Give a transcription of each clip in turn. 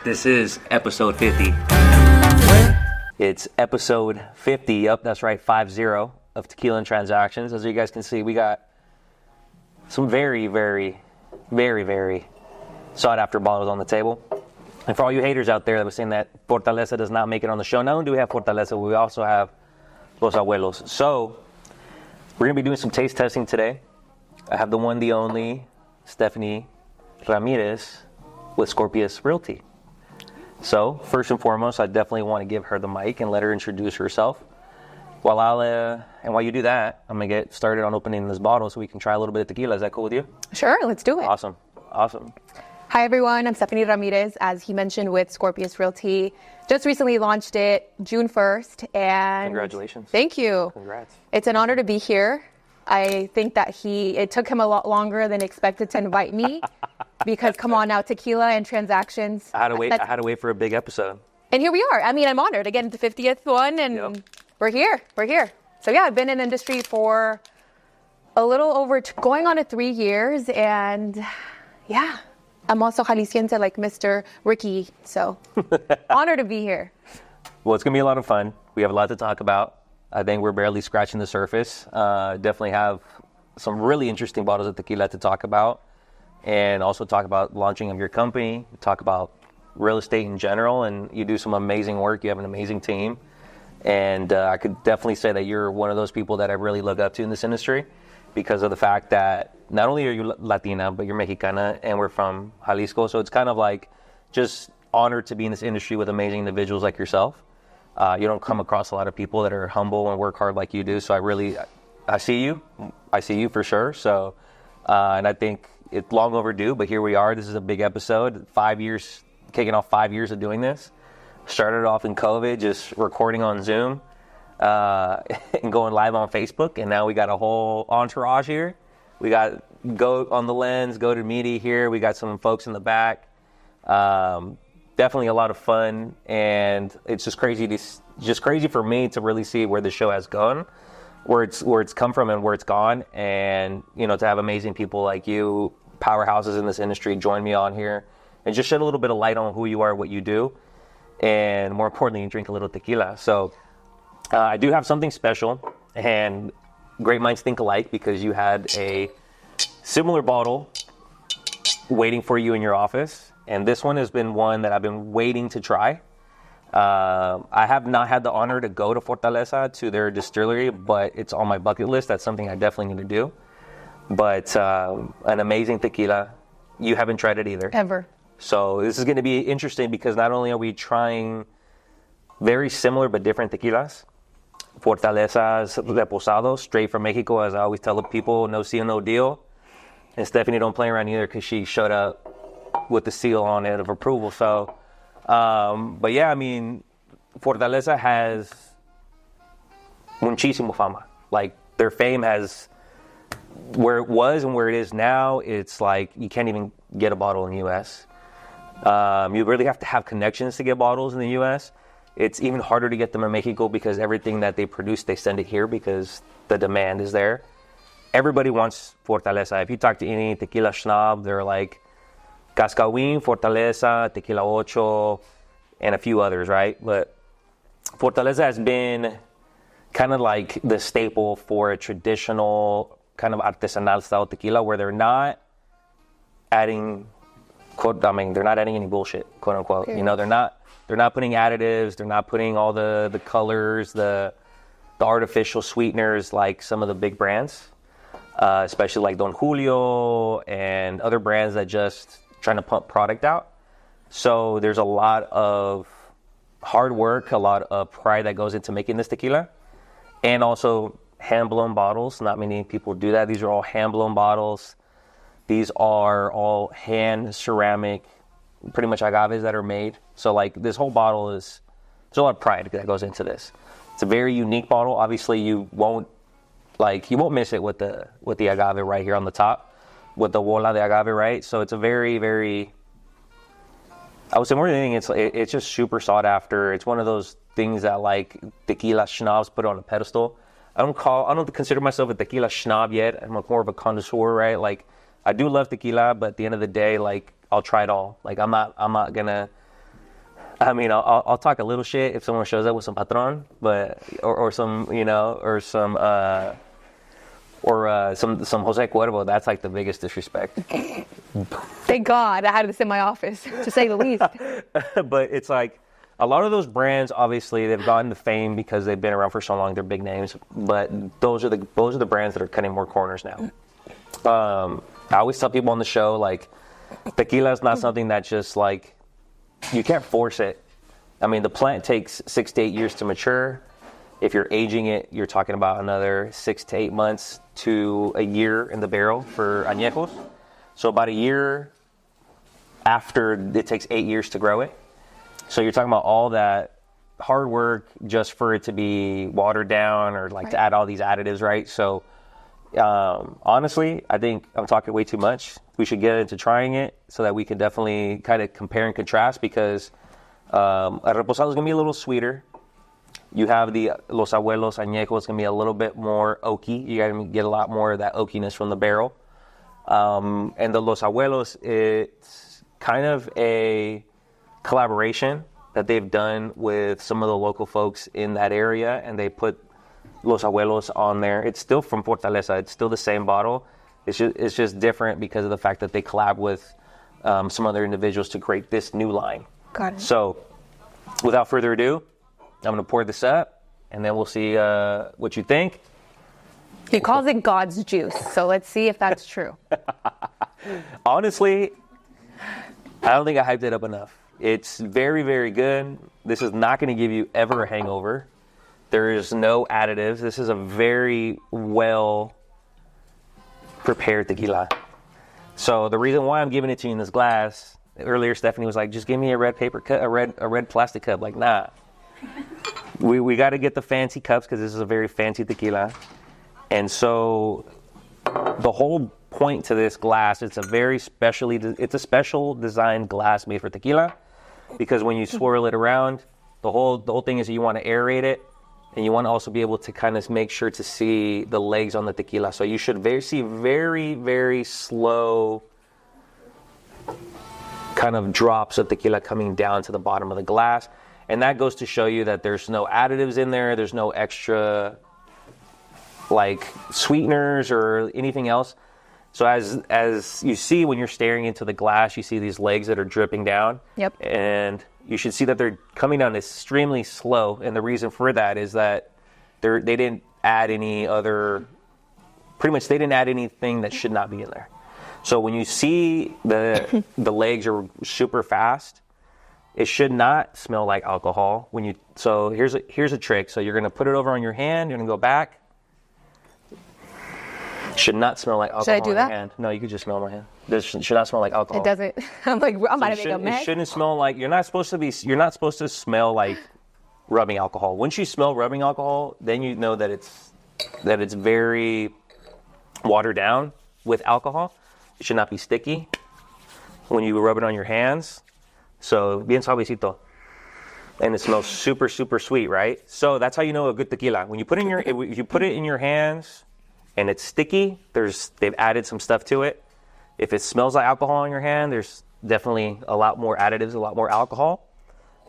This is episode 50. It's episode 50. Yep, that's right, 50 of Tequila and Transactions. As you guys can see, we got some very, very, very, very sought after bottles on the table. And for all you haters out there that were saying that Fortaleza does not make it on the show, not only do we have Fortaleza, we also have Los Abuelos. So we're going to be doing some taste testing today. I have the one, the only, Stefany Ramirez with Scorpious Realty. So, first and foremost, I definitely want to give her the mic and let her introduce herself. While you do that, I'm going to get started on opening this bottle so we can try a little bit of tequila. Is that cool with you? Sure, let's do it. Awesome. Hi, everyone. I'm Stefany Ramirez, as he mentioned, with Scorpious Realty. Just recently launched it June 1st. And congratulations. Thank you. Congrats. It's an honor to be here. I think that it took him a lot longer than expected to invite me because, come on now, Tequila and Transactions. I had to wait for a big episode. And here we are. I mean, I'm honored. Again, the 50th one, and Yep. We're here. So, yeah, I've been in the industry for a little over going on 3 years, and, yeah, I'm also Jalisciense like Mr. Ricky, so honored to be here. Well, it's going to be a lot of fun. We have a lot to talk about. I think we're barely scratching the surface. Definitely have some really interesting bottles of tequila to talk about, and also talk about launching of your company, talk about real estate in general, and you do some amazing work. You have an amazing team, and I could definitely say that you're one of those people that I really look up to in this industry because of the fact that not only are you Latina, but you're Mexicana, and we're from Jalisco, so it's kind of like just honored to be in this industry with amazing individuals like yourself. You don't come across a lot of people that are humble and work hard like you do. So I see you for sure. So, and I think it's long overdue, but here we are. This is a big episode. 5 years, kicking off 5 years of doing this. Started off in COVID, just recording on Zoom, and going live on Facebook. And now we got a whole entourage here. We got Go on the Lens, Go to Media here. We got some folks in the back. Definitely a lot of fun, and it's just crazy for me to really see where the show has gone, where it's come from and where it's gone, and to have amazing people like you, powerhouses in this industry, join me on here and just shed a little bit of light on who you are, what you do, and more importantly, you drink a little tequila. So I do have something special, and great minds think alike, because you had a similar bottle waiting for you in your office. And this one has been one that I've been waiting to try. I have not had the honor to go to Fortaleza, to their distillery, but it's on my bucket list. That's something I definitely need to do. But an amazing tequila. You haven't tried it either. Ever. So this is going to be interesting because not only are we trying very similar but different tequilas. Fortaleza's Reposado, straight from Mexico, as I always tell the people, no seal, no deal. And Stefany don't play around either because she showed up with the seal on it of approval. So, but yeah, I mean, Fortaleza has muchísimo fama. Like, their fame has, where it was and where it is now, it's like you can't even get a bottle in the U.S. You really have to have connections to get bottles in the U.S. It's even harder to get them in Mexico because everything that they produce, they send it here because the demand is there. Everybody wants Fortaleza. If you talk to any tequila schnob, they're like, Cascawin, Fortaleza, Tequila Ocho, and a few others, right? But Fortaleza has been kind of like the staple for a traditional kind of artesanal style tequila, where they're not adding, they're not adding any bullshit, quote unquote. Okay. They're not putting additives, they're not putting all the colors, the artificial sweeteners like some of the big brands, especially like Don Julio and other brands that just trying to pump product out. So there's a lot of hard work, a lot of pride that goes into making this tequila, and also hand-blown bottles. Not many people do that. These are all hand-blown bottles. These are all hand ceramic, pretty much agaves that are made. So like this whole bottle there's a lot of pride that goes into this. It's a very unique bottle. Obviously you won't miss it with the agave right here on the top, with the bola de agave, right? So it's a very, very, I would say more than anything, it's just super sought after. It's one of those things that like tequila schnapps put on a pedestal. I don't consider myself a tequila schnob yet. I'm more of a connoisseur, right? Like, I do love tequila, but at the end of the day, like, I'll try it all. Like, I'm not gonna I mean, I'll talk a little shit if someone shows up with some patron, but or some some Jose Cuervo. That's like the biggest disrespect. Thank God I had this in my office, to say the least. But it's like a lot of those brands, obviously, they've gotten to fame because they've been around for so long. They're big names, but those are the brands that are cutting more corners now. I always tell people on the show, like, tequila is not something that just like you can't force it. I mean, the plant takes 6 to 8 years to mature. If you're aging it, you're talking about another 6 to 8 months to a year in the barrel for añejos. So about a year after, it takes 8 years to grow it. So you're talking about all that hard work just for it to be watered down or like to add all these additives, right? So honestly, I think I'm talking way too much. We should get into trying it so that we can definitely kind of compare and contrast, because a reposado is going to be a little sweeter. You have the Los Abuelos Añejo, it's going to be a little bit more oaky. You got to get a lot more of that oakiness from the barrel. And the Los Abuelos, it's kind of a collaboration that they've done with some of the local folks in that area, and they put Los Abuelos on there. It's still from Fortaleza. It's still the same bottle. It's just different because of the fact that they collab with some other individuals to create this new line. Got it. So, without further ado, I'm going to pour this up, and then we'll see what you think. He calls it God's juice, so let's see if that's true. Honestly, I don't think I hyped it up enough. It's very, very good. This is not going to give you ever a hangover. There is no additives. This is a very well prepared tequila. So the reason why I'm giving it to you in this glass, earlier Stefany was like, just give me a red paper cup, a red plastic cup. Like, nah. We got to get the fancy cups because this is a very fancy tequila. And so the whole point to this glass, it's a special designed glass made for tequila, because when you swirl it around, the whole thing is you want to aerate it, and you want to also be able to kind of make sure to see the legs on the tequila. So you should see very, very slow kind of drops of tequila coming down to the bottom of the glass. And that goes to show you that there's no additives in there. There's no extra like sweeteners or anything else. So as you see when you're staring into the glass, you see these legs that are dripping down. Yep. And you should see that they're coming down extremely slow. And the reason for that is that they didn't add any other, pretty much they didn't add anything that should not be in there. So when you see the legs are super fast, it should not smell like alcohol. So here's a trick. So you're going to put it over on your hand. You're going to go back. Should not smell like alcohol. Should I do on that? Your hand. No, you could just smell my hand. This should not smell like alcohol. It doesn't. I'm like, I'm about to make a mess. It shouldn't smell like, you're not supposed to smell like rubbing alcohol. Once you smell rubbing alcohol, then you know that it's very watered down with alcohol. It should not be sticky when you rub it on your hands. So, bien suavecito. And it smells super, super sweet, right? So that's how you know a good tequila. When you put it in your hands and it's sticky, they've added some stuff to it. If it smells like alcohol on your hand, there's definitely a lot more additives, a lot more alcohol.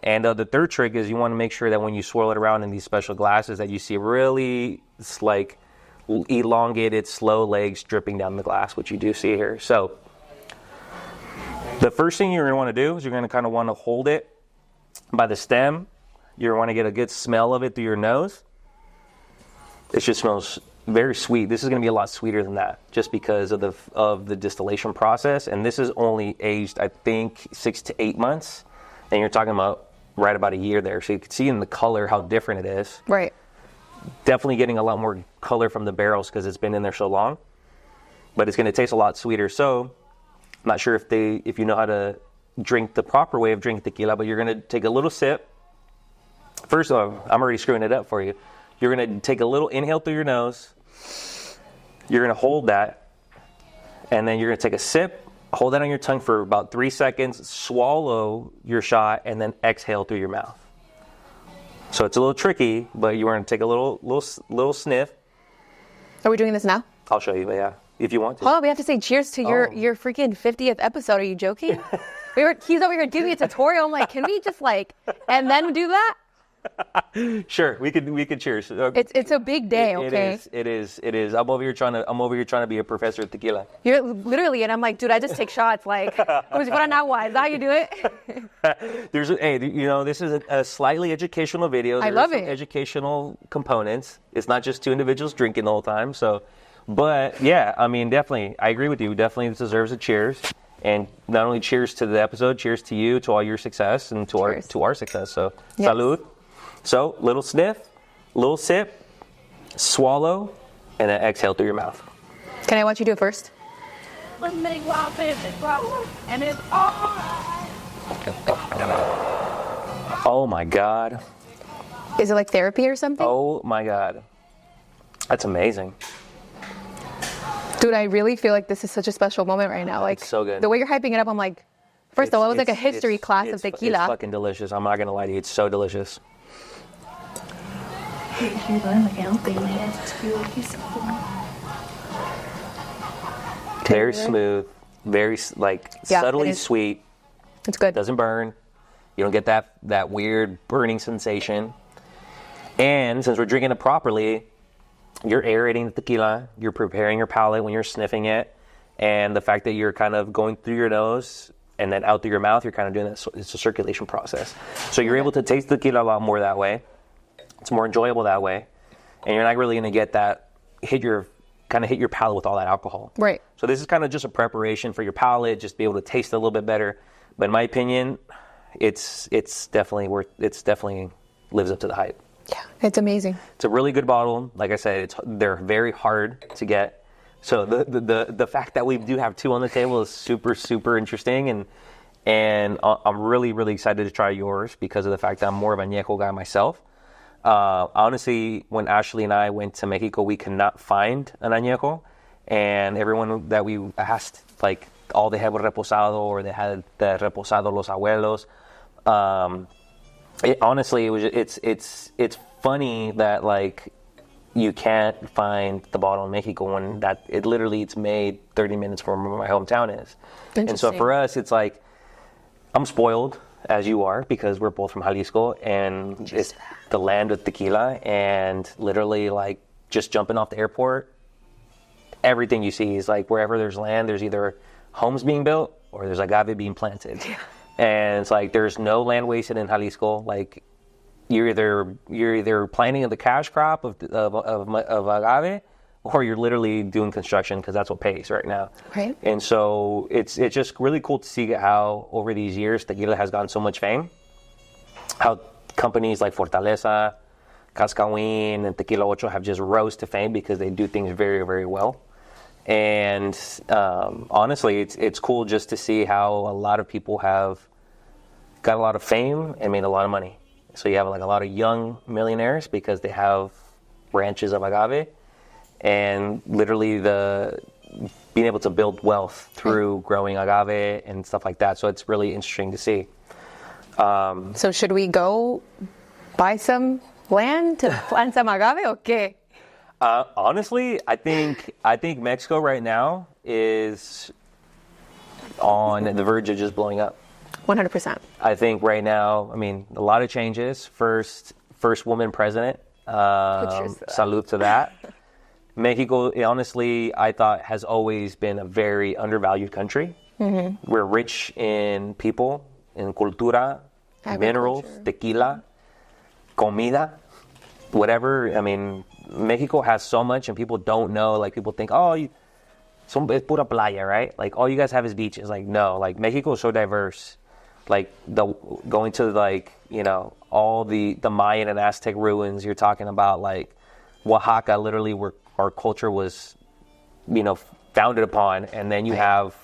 And the third trick is you want to make sure that when you swirl it around in these special glasses that you see really like elongated, slow legs dripping down the glass, which you do see here. So the first thing you're going to want to do is you're going to kind of want to hold it by the stem. You want to get a good smell of it through your nose. It just smells very sweet. This is going to be a lot sweeter than that just because of the distillation process. And this is only aged, I think, 6 to 8 months. And you're talking about right about a year there. So you can see in the color how different it is. Right. Definitely getting a lot more color from the barrels because it's been in there so long. But it's going to taste a lot sweeter. So I'm not sure if you know how to drink the proper way of drinking tequila, but you're going to take a little sip. First of all, I'm already screwing it up for you. You're going to take a little inhale through your nose. You're going to hold that. And then you're going to take a sip. Hold that on your tongue for about 3 seconds. Swallow your shot and then exhale through your mouth. So it's a little tricky, but you're going to take a little sniff. Are we doing this now? I'll show you, but yeah, if you want to. Hold on, we have to say cheers to your freaking 50th episode. Are you joking? He's over here giving me a tutorial. I'm like, can we just and then do that? Sure, we could cheers. It's a big day, okay? It is. I'm over here trying to be a professor of tequila. You're literally, and I'm like, dude, I just take shots. Like, como si fuera agua. Is that how you do it? This is a slightly educational video. I love it. Educational components. It's not just two individuals drinking the whole time. So, but yeah, I mean, definitely, I agree with you. Definitely deserves a cheers. And not only cheers to the episode, cheers to you, to all your success, and to our success. So, yes. Salud. So, little sniff, little sip, swallow, and then exhale through your mouth. Can I watch you do it first? And it's Oh my God. Is it like therapy or something? Oh my God. That's amazing. Dude, I really feel like this is such a special moment right now. Like, it's so good. The way you're hyping it up, I'm like, first of all, it was like a history class of tequila. It's fucking delicious. I'm not going to lie to you. It's so delicious. Very smooth, very subtly sweet. It's good. Doesn't burn. You don't get that weird burning sensation. And since we're drinking it properly, you're aerating the tequila. You're preparing your palate when you're sniffing it. And the fact that you're kind of going through your nose and then out through your mouth, you're kind of doing that. It's a circulation process. So you're able to taste the tequila a lot more that way. It's more enjoyable that way. And you're not really going to get that hit your palate with all that alcohol. Right. So this is kind of just a preparation for your palate, just be able to taste it a little bit better. But in my opinion, it's definitely lives up to the hype. Yeah, it's amazing. It's a really good bottle. Like I said, they're very hard to get. So the fact that we do have two on the table is super, super interesting. And I'm really, really excited to try yours because of the fact that I'm more of a añejo guy myself. Honestly, when Ashley and I went to Mexico, we could not find an añejo. And everyone that we asked, like, all they had was reposado, or they had the reposado los abuelos. It's funny that, like, you can't find the bottle in Mexico when it's made 30 minutes from where my hometown is. And so for us, it's like, I'm spoiled, as you are, because we're both from Jalisco, and it's the land of tequila, and literally, like, just jumping off the airport, everything you see is like, wherever there's land, there's either homes being built or there's agave being planted. Yeah. And it's like, there's no land wasted in Jalisco. Like, you're either planting the cash crop of agave, or you're literally doing construction, because that's what pays right now. Right. And so it's just really cool to see how over these years tequila has gotten so much fame. How companies like Fortaleza, Cascawin, and Tequila Ocho have just rose to fame because they do things very, very well. And honestly, it's cool just to see how a lot of people have got a lot of fame and made a lot of money. So you have like a lot of young millionaires because they have ranches of agave, and literally being able to build wealth through growing agave and stuff like that. So it's really interesting to see. So should we go buy some land to plant some agave, or qué? Honestly, I think Mexico right now is on the verge of just blowing up. 100%. I think right now, I mean, a lot of changes. First woman president. Salute to that. Mexico, honestly, I thought has always been a very undervalued country. Mm-hmm. We're rich in people, in cultura, minerals, tequila, comida, whatever. I mean, Mexico has so much, and people don't know. Like, people think, it's pura playa, right? Like, all you guys have is beaches. Like, no. Like, Mexico is so diverse. Like, going to, like, all the Mayan and Aztec ruins. You're talking about, like, Oaxaca, literally, where our culture was, founded upon. And then you have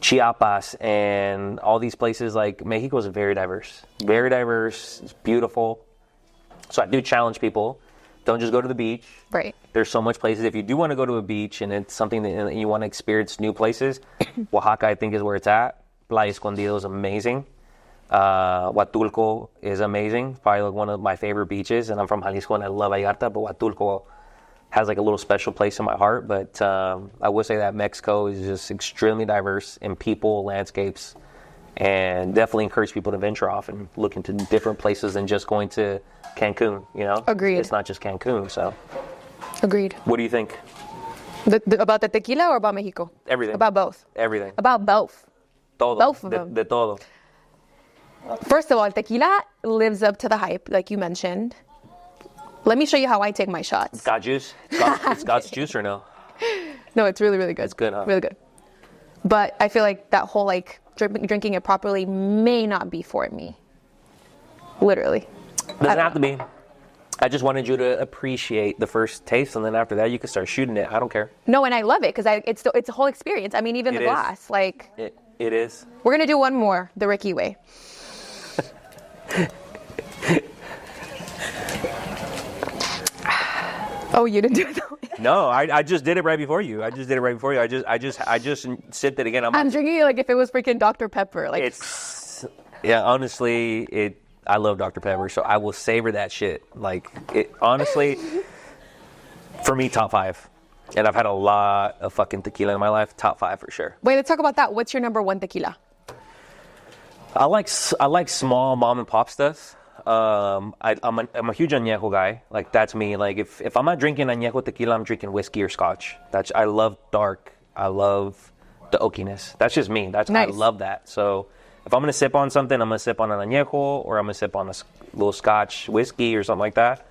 Chiapas and all these places. Like, Mexico is very diverse. Very diverse. It's beautiful. So I do challenge people. Don't just go to the beach. Right. There's so much places. If you do want to go to a beach and it's something that you want to experience new places, Oaxaca, I think, is where it's at. Playa Escondido is amazing. Huatulco is amazing. Probably like one of my favorite beaches. And I'm from Jalisco and I love Vallarta, but Huatulco has like a little special place in my heart. But I would say that Mexico is just extremely diverse in people, landscapes, and definitely encourage people to venture off and look into different places than just going to Cancun, you know? Agreed. It's not just Cancun, so. Agreed. What do you think? About the tequila or about Mexico? Everything. About both. Everything. About both. Todo. Both of them. De todo. First of all, tequila lives up to the hype, like you mentioned. Let me show you how I take my shots. Got juice? It's got juice or no? No, it's really, really good. It's good, huh? Really good. But I feel like that whole like drinking it properly may not be for me. Literally. Doesn't have to be. I just wanted you to appreciate the first taste, and then after that, you can start shooting it. I don't care. No, and I love it because it's a whole experience. I mean, even the glass. Like It is. We're gonna do one more the Ricky way. Oh, you didn't do it that way. No, I just did it right before you. I just sipped it again. I'm drinking it like if it was freaking Dr. Pepper. Like honestly, I love Dr. Pepper, so I will savor that shit. Like it honestly, for me, top 5. And I've had a lot of fucking tequila in my life. Top 5 for sure. Wait, let's talk about that. What's your number 1 tequila? I like small mom and pop stuff. I'm a huge añejo guy. Like that's me. Like if I'm not drinking añejo tequila, I'm drinking whiskey or scotch. I love dark. I love the oakiness. That's just me. Nice. I love that. So if I'm gonna sip on something, I'm gonna sip on an añejo or I'm gonna sip on a little scotch whiskey or something like that.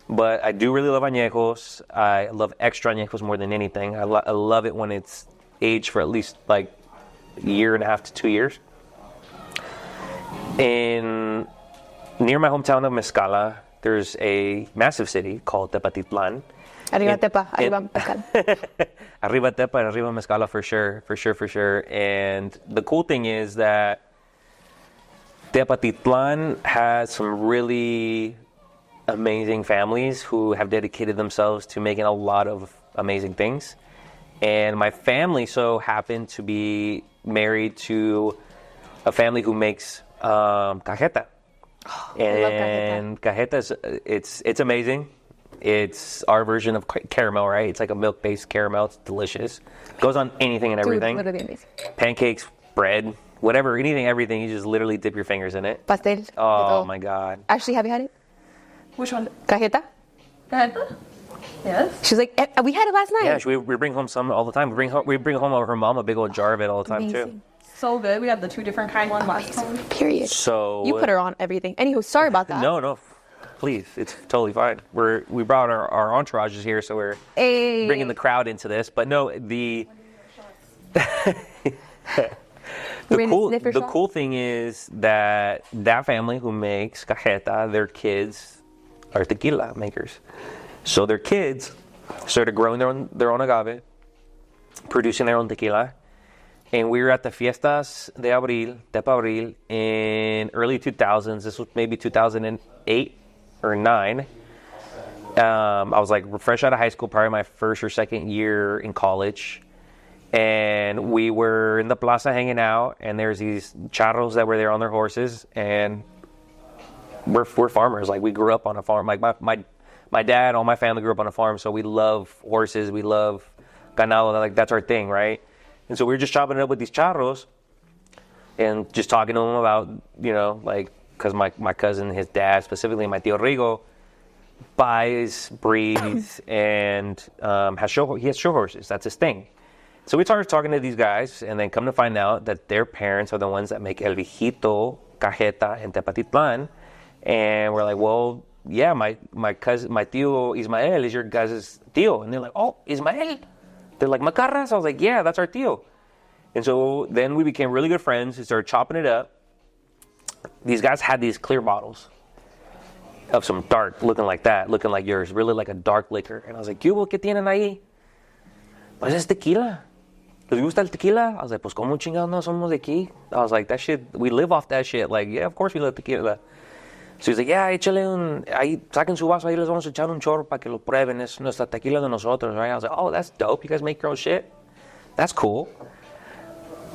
But I do really love añejos. I love extra añejos more than anything. I love it when it's aged for at least like a year and a half to 2 years. And near my hometown of Mezcala, there's a massive city called Tepatitlan. Arriba Tepa, arriba Mezcala. Arriba Tepa and arriba Mezcala for sure. And the cool thing is that Tepatitlan has some really amazing families who have dedicated themselves to making a lot of amazing things. And my family so happened to be married to a family who makes cajeta. And cajeta it's amazing. It's our version of caramel, right? It's like a milk-based caramel. It's delicious. Goes on anything and everything. Dude, literally amazing. Pancakes, bread, whatever, anything, everything. You just literally dip your fingers in it. Pastel. Oh my God. Ashley, have you had it? Which one? Cajeta? Yes. She's like, we had it last night. Yeah, we bring home some all the time. We bring home her mom a big old jar of it all the time Amazing. too. So good. We had the 2 different kind one last time. Period. So You put her on everything. Anywho, sorry about that. No, please, it's totally fine. We brought our entourages here, so we're bringing the crowd into this. But no, the cool thing is that family who makes cajeta, their kids are tequila makers. So their kids started growing their own agave, producing their own tequila. And we were at the Fiestas de Abril, Tepa Abril, in early 2000s. This was maybe 2008 or 9. I was like fresh out of high school, probably my first or second year in college. And we were in the plaza hanging out, and there's these charros that were there on their horses. And we're farmers. Like we grew up on a farm. Like my dad, all my family grew up on a farm. So we love horses. We love ganado. Like that's our thing, right? And so we were just chopping it up with these charros and just talking to them about, like, because my cousin, his dad, specifically my tío Rigo, buys, breeds, and he has show horses. That's his thing. So we started talking to these guys, and then come to find out that their parents are the ones that make El Viejito, Cajeta, and Tepatitlan. And we're like, well, yeah, my cousin, my tío Ismael is your guys' tío. And they're like, oh, Ismael. They're like, Macarras? I was like, yeah, that's our tío. And so then we became really good friends. We started chopping it up. These guys had these clear bottles of some dark, looking like yours, really like a dark liquor. And I was like, ¿qué tienen ahí? Pues es tequila. ¿Les gusta el tequila? I was like, pues como chingados no somos de aquí? I was like, that shit, we live off that shit. Like, yeah, of course we love tequila. So he's like, yeah, échale ahí, saquen su vaso, ahí les vamos a echar un chorro para que lo prueben. Es nuestra tequila de nosotros, right? I was like, oh, that's dope. You guys make your own shit? That's cool.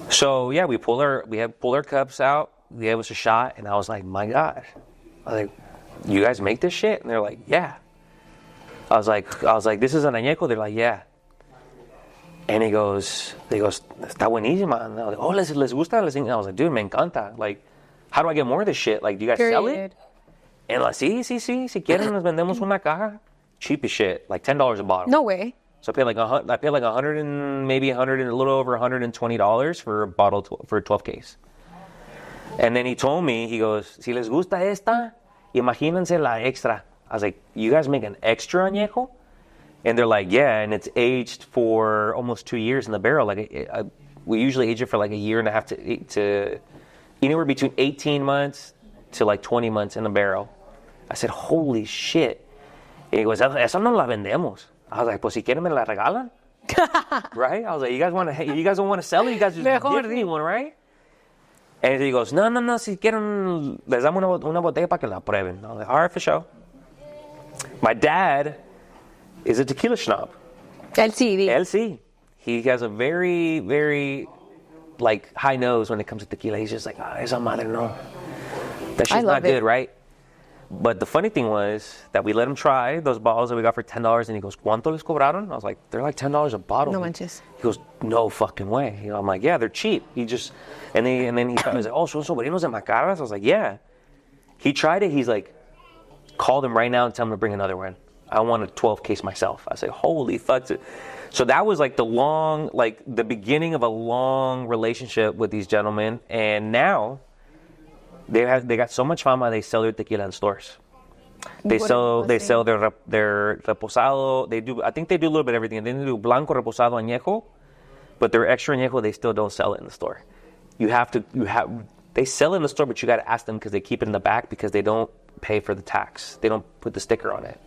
So yeah, we pulled our cups out. They gave us a shot, and I was like, my God. I was like, you guys make this shit? And they're like, yeah. I was like, this is an añejo? They're like, yeah. And he goes, está buenísima. And I was like, oh, les gusta? I was like, dude, me encanta. Like, how do I get more of this shit? Like, do you guys sell it? And like, sí. Si quieren, nos vendemos una caja. Cheap as shit, like $10 a bottle. No way. So I paid like $100 and maybe a little over $120 for a bottle for a 12 case. And then he told me, he goes, si les gusta esta, imagínense la extra. I was like, you guys make an extra añejo? And they're like, yeah, and it's aged for almost 2 years in the barrel. Like we usually age it for like a year and a half to anywhere between 18 months to like 20 months in the barrel. I said, holy shit. And he goes, esa no la vendemos. I was like, pues si quieren me la regalan. Right? I was like, you guys don't want to sell it? You guys just give me one, right? And he goes, no, si quieren, les damos una botella para que la prueben. I was like, all right, for sure. My dad is a tequila snob. LC. He has a very, very, like, high nose when it comes to tequila. He's just like, esa madre no. That shit's not good, right? But the funny thing was that we let him try those bottles that we got for $10, and he goes, ¿Cuánto les cobraron? I was like, they're like $10 a bottle. No manches. He goes, no fucking way. I'm like, yeah, they're cheap. And then he was like, oh, son sobrinos de Macaras? I was like, yeah. He tried it. He's like, call them right now and tell them to bring another one. I want a 12 case myself. I say, holy fuck. So that was like the beginning of a long relationship with these gentlemen. And now they got so much fama, they sell their tequila in stores. They sell their reposado. I think they do a little bit of everything. They do blanco, reposado, añejo, but their extra añejo, they still don't sell it in the store. They sell it in the store, but you got to ask them because they keep it in the back because they don't pay for the tax. They don't put the sticker on it.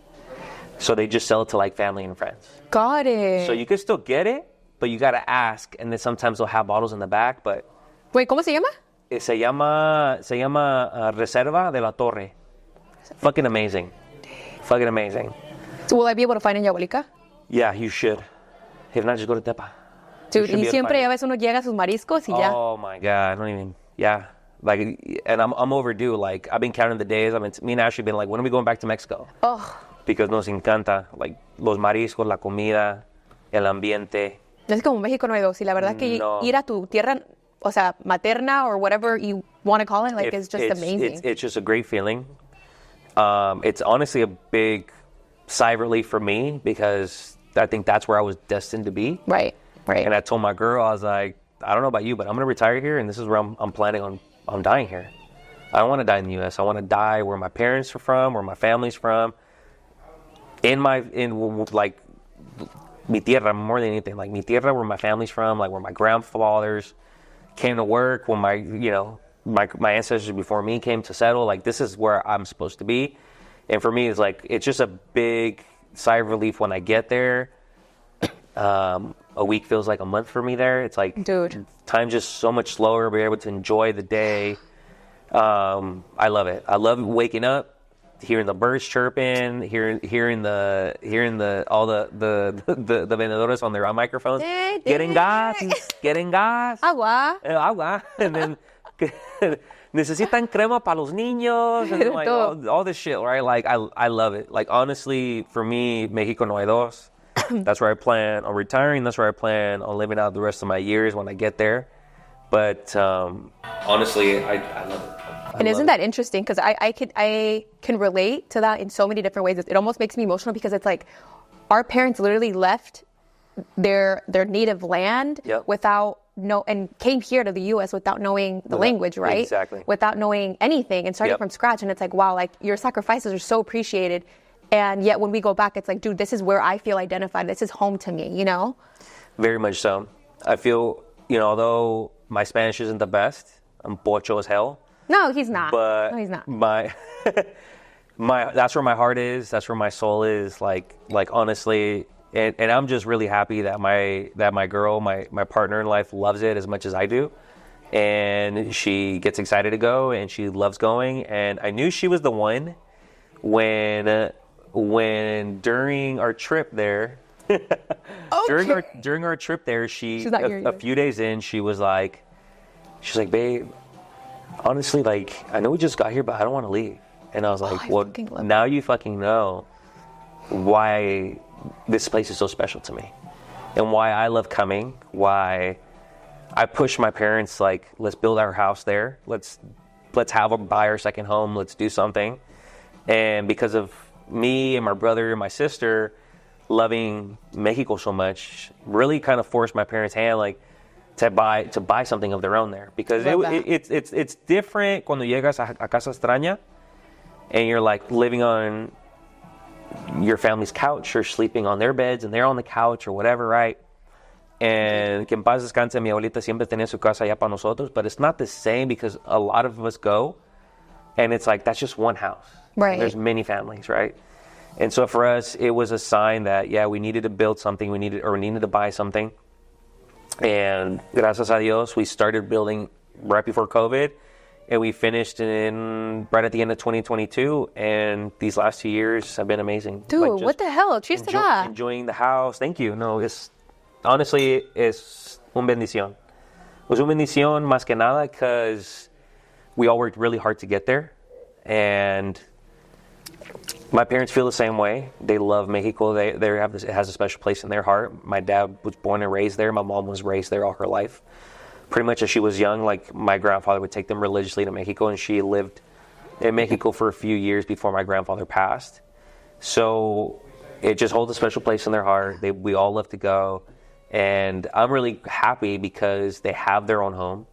So they just sell it to like family and friends. Got it. So you can still get it, but you got to ask. And then sometimes they'll have bottles in the back, but... Wait, ¿cómo se llama? Se llama Reserva de la Torre. Fucking amazing. Fucking amazing. So will I be able to find it in Yahualica? Yeah, you should. If not, just go to Tepa. Dude, y siempre ya ves uno llega a sus mariscos y ya. Oh my God, yeah. Like, and I'm overdue. Like, I've been counting the days. Me and Ashley have been like, when are we going back to Mexico? Oh. Because nos encanta, like, los mariscos, la comida, el ambiente. Es como México no hay dos. Y la verdad que ir a tu tierra, o sea, materna or whatever you want to call it, like, it's just amazing. It's just a great feeling. It's honestly a big sigh of relief for me because I think that's where I was destined to be. Right. And I told my girl, I was like, I don't know about you, but I'm going to retire here, and this is where I'm planning on dying here. I don't want to die in the U.S. I want to die where my parents are from, where my family's from. In like mi tierra more than anything, like mi tierra where my family's from, like where my grandfathers came to work, when my ancestors before me came to settle. Like, this is where I'm supposed to be. And for me, it's just a big sigh of relief when I get there. A week feels like a month for me there. It's like, dude, time's just so much slower. We're able to enjoy the day. I love it. I love waking up, hearing the birds chirping, hearing all the vendedores on their microphones, getting gas, agua, and then necesitan crema para los niños, and like all this shit, right? Like, I love it. Like, honestly, for me, Mexico no hay dos. That's where I plan on retiring. That's where I plan on living out the rest of my years when I get there. But honestly, I love it. And isn't that interesting? Because I can relate to that in so many different ways. It almost makes me emotional because it's like our parents literally left their native land and came here to the U.S. without knowing the language, right? Exactly. Without knowing anything and starting from scratch. And it's like, wow, like, your sacrifices are so appreciated. And yet when we go back, it's like, dude, this is where I feel identified. This is home to me, you know? Very much so. I feel, although my Spanish isn't the best, I'm pocho as hell. No, he's not. But no, he's not. That's where my heart is. That's where my soul is. Like honestly, and I'm just really happy that my girl, my partner in life, loves it as much as I do, and she gets excited to go, and she loves going. And I knew she was the one when during our trip there. Okay. During our trip there, a few days in, she's like, babe, honestly, like, I know we just got here, but I don't want to leave. And I was like, well, now you fucking know why this place is so special to me. and why I love coming, why I push my parents, like, let's build our house there. Let's buy our second home. Let's do something. And because of me and my brother and my sister loving Mexico so much, really kind of forced my parents' hand, like, to buy something of their own there. Because it's different cuando llegas a Casa Extraña and you're, like, living on your family's couch or sleeping on their beds and they're on the couch or whatever, right? And que en paz descanse, mi abuelita siempre tenía su casa allá para nosotros, but it's not the same because a lot of us go and it's like, that's just one house. Right. There's many families, right? And so for us, it was a sign that, yeah, we needed to build something, we needed to buy something. And gracias a Dios, we started building right before COVID and we finished right at the end of 2022. And these last 2 years have been amazing. Dude, like, what the hell? Cheers to that. Enjoying the house. Thank you. No, honestly, es un bendición. Es un bendición más que nada because we all worked really hard to get there. And my parents feel the same way. They love Mexico. It has a special place in their heart. My dad was born and raised there. My mom was raised there all her life. Pretty much as she was young, like, my grandfather would take them religiously to Mexico, and she lived in Mexico for a few years before my grandfather passed. So it just holds a special place in their heart. We all love to go. And I'm really happy because they have their own home.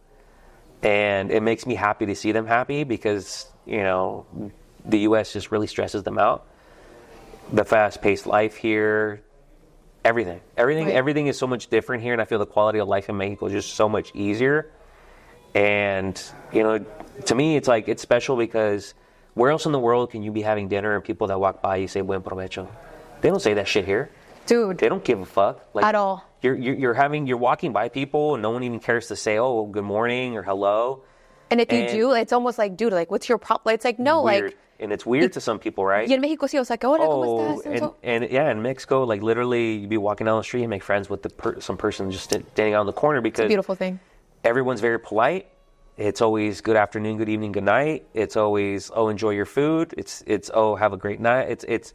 And it makes me happy to see them happy because, you know, the U.S. just really stresses them out. The fast-paced life here, everything is so much different here, and I feel the quality of life in Mexico is just so much easier. And, you know, to me, it's like, it's special because where else in the world can you be having dinner and people that walk by you say buen provecho? They don't say that shit here. Dude. They don't give a fuck. Like, at all. You're walking by people and no one even cares to say, oh, good morning or hello. And if you do, it's almost like, dude, like, what's your problem? It's like, no, weird. like. And it's weird to some people, right? Y en Mexico sí, o sea, que hola, ¿cómo estás? And yeah, in Mexico, like, literally, you'd be walking down the street and make friends with some person just standing out in the corner because it's a beautiful thing. Everyone's very polite. It's always good afternoon, good evening, good night. It's always, oh, enjoy your food. It's oh, have a great night. It's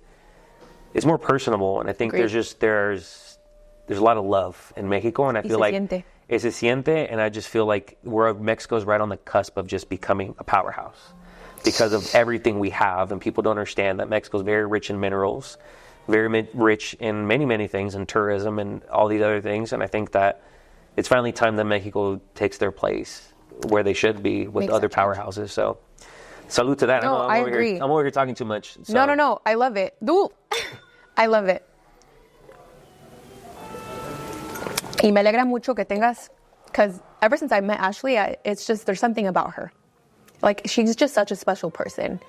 more personable, and I think there's a lot of love in Mexico, and I feel like se siente, and I just feel like Mexico's right on the cusp of just becoming a powerhouse. Because of everything we have, and people don't understand that Mexico is very rich in minerals, very rich in many, many things, in tourism and all these other things. And I think that it's finally time that Mexico takes their place where they should be with other powerhouses. So, salute to that. No, I agree. I'm over here talking too much. So. No. I love it. Dude, I love it. Y me alegra mucho que tengas, because ever since I met Ashley, it's just, there's something about her. Like, she's just such a special person.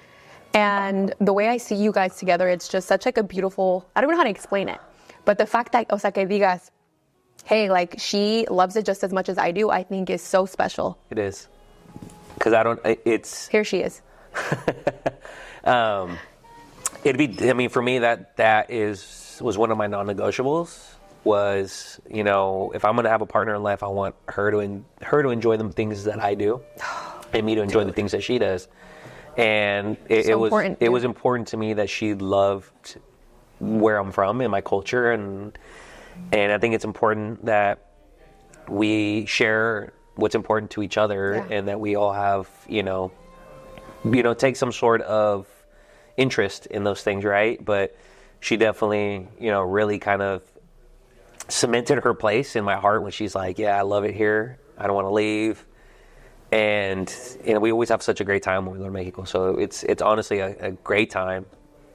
And the way I see you guys together, it's just such like a beautiful, I don't know how to explain it. But the fact that, o sea, que digas, hey, like, she loves it just as much as I do, I think is so special. It is. Because Here she is. For me, that was one of my non-negotiables. Was, you know, if I'm going to have a partner in life, I want her to enjoy the things that I do. And me to enjoy the things that she does. And it was important to me that she loved where I'm from and my culture, and I think it's important that we share what's important to each other, and that we all have, you know, take some sort of interest in those things, right? But she definitely, you know, really kind of cemented her place in my heart when she's like, yeah, I love it here. I don't want to leave. And, you know, we always have such a great time when we go to Mexico. So it's honestly a great time.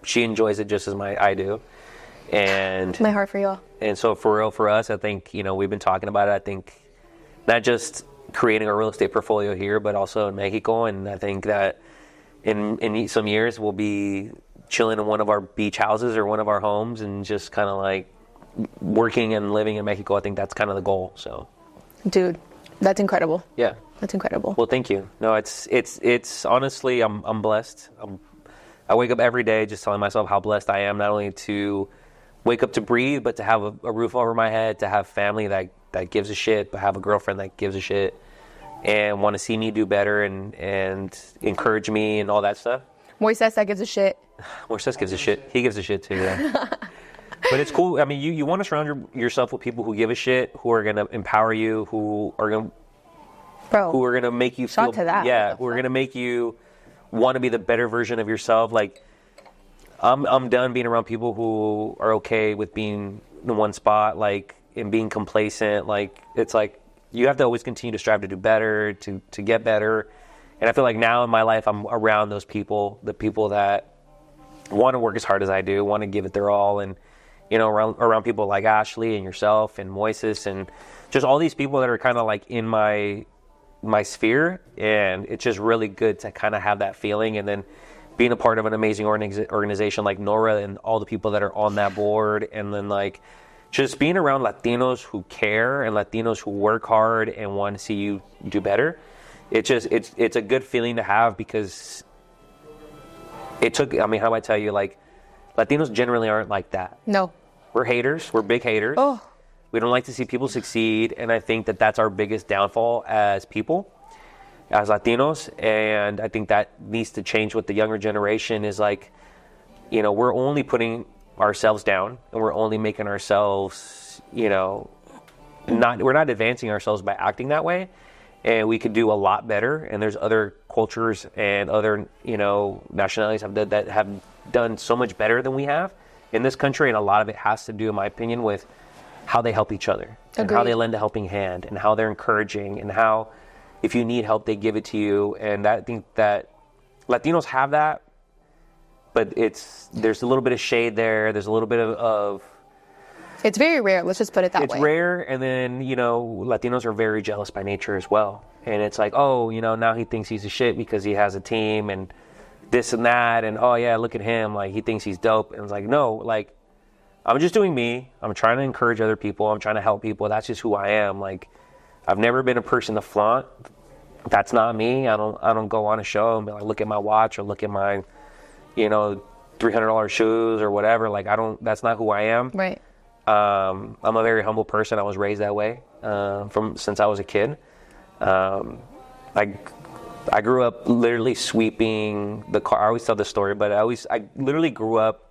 She enjoys it just as I do. And my heart for you all. And so for us, I think, you know, we've been talking about it. I think not just creating a real estate portfolio here, but also in Mexico. And I think that in some years we'll be chilling in one of our beach houses or one of our homes and just kind of like working and living in Mexico. I think that's kind of the goal. So, dude, that's incredible. Yeah. That's incredible. Well, thank you. No, it's honestly, I'm blessed. I wake up every day just telling myself how blessed I am, not only to wake up to breathe, but to have a roof over my head, to have family that gives a shit, but have a girlfriend that gives a shit and want to see me do better and encourage me and all that stuff. Moises that gives a shit. Moises gives a shit. He gives a shit too. Yeah. But it's cool. I mean, you want to surround yourself with people who give a shit, who are going to empower you, who are going to make you feel, to that. yeah, who are going to make you want to be the better version of yourself. Like, I'm done being around people who are okay with being in one spot, like, and being complacent. Like, it's like you have to always continue to strive to do better, to get better. And I feel like now in my life, I'm around those people, the people that want to work as hard as I do, want to give it their all, and around people like Ashley and yourself and Moises and just all these people that are kind of like in my sphere. And it's just really good to kind of have that feeling. And then being a part of an amazing organization like Nora and all the people that are on that board. And then like just being around Latinos who care and Latinos who work hard and want to see you do better. It's a good feeling to have, because how do I tell you, like, Latinos generally aren't like that. No. We're haters. We're big haters. Oh. We don't like to see people succeed, and I think that that's our biggest downfall as people, as Latinos, and I think that needs to change with the younger generation. Is like, we're only putting ourselves down, and we're only making ourselves, we're not advancing ourselves by acting that way. And we could do a lot better. And there's other cultures and other, nationalities that have done so much better than we have in this country. And a lot of it has to do, in my opinion, with how they help each other. And how they lend a helping hand, and how they're encouraging, and how if you need help, they give it to you. And I think that Latinos have that, but there's a little but of shade there. There's a little bit of it's very rare. Let's just put it that way. It's rare, and then, Latinos are very jealous by nature as well. And it's like, oh, now he thinks he's a shit because he has a team and this and that, and oh yeah, look at him, like he thinks he's dope. And it's like, no, like I'm just doing me. I'm trying to encourage other people. I'm trying to help people. That's just who I am. Like, I've never been a person to flaunt. That's not me. I don't go on a show and be like, look at my watch or look at my, $300 shoes or whatever. Like, that's not who I am. Right. I'm a very humble person. I was raised that way since I was a kid. I grew up literally sweeping the car. I always tell this story, but I literally grew up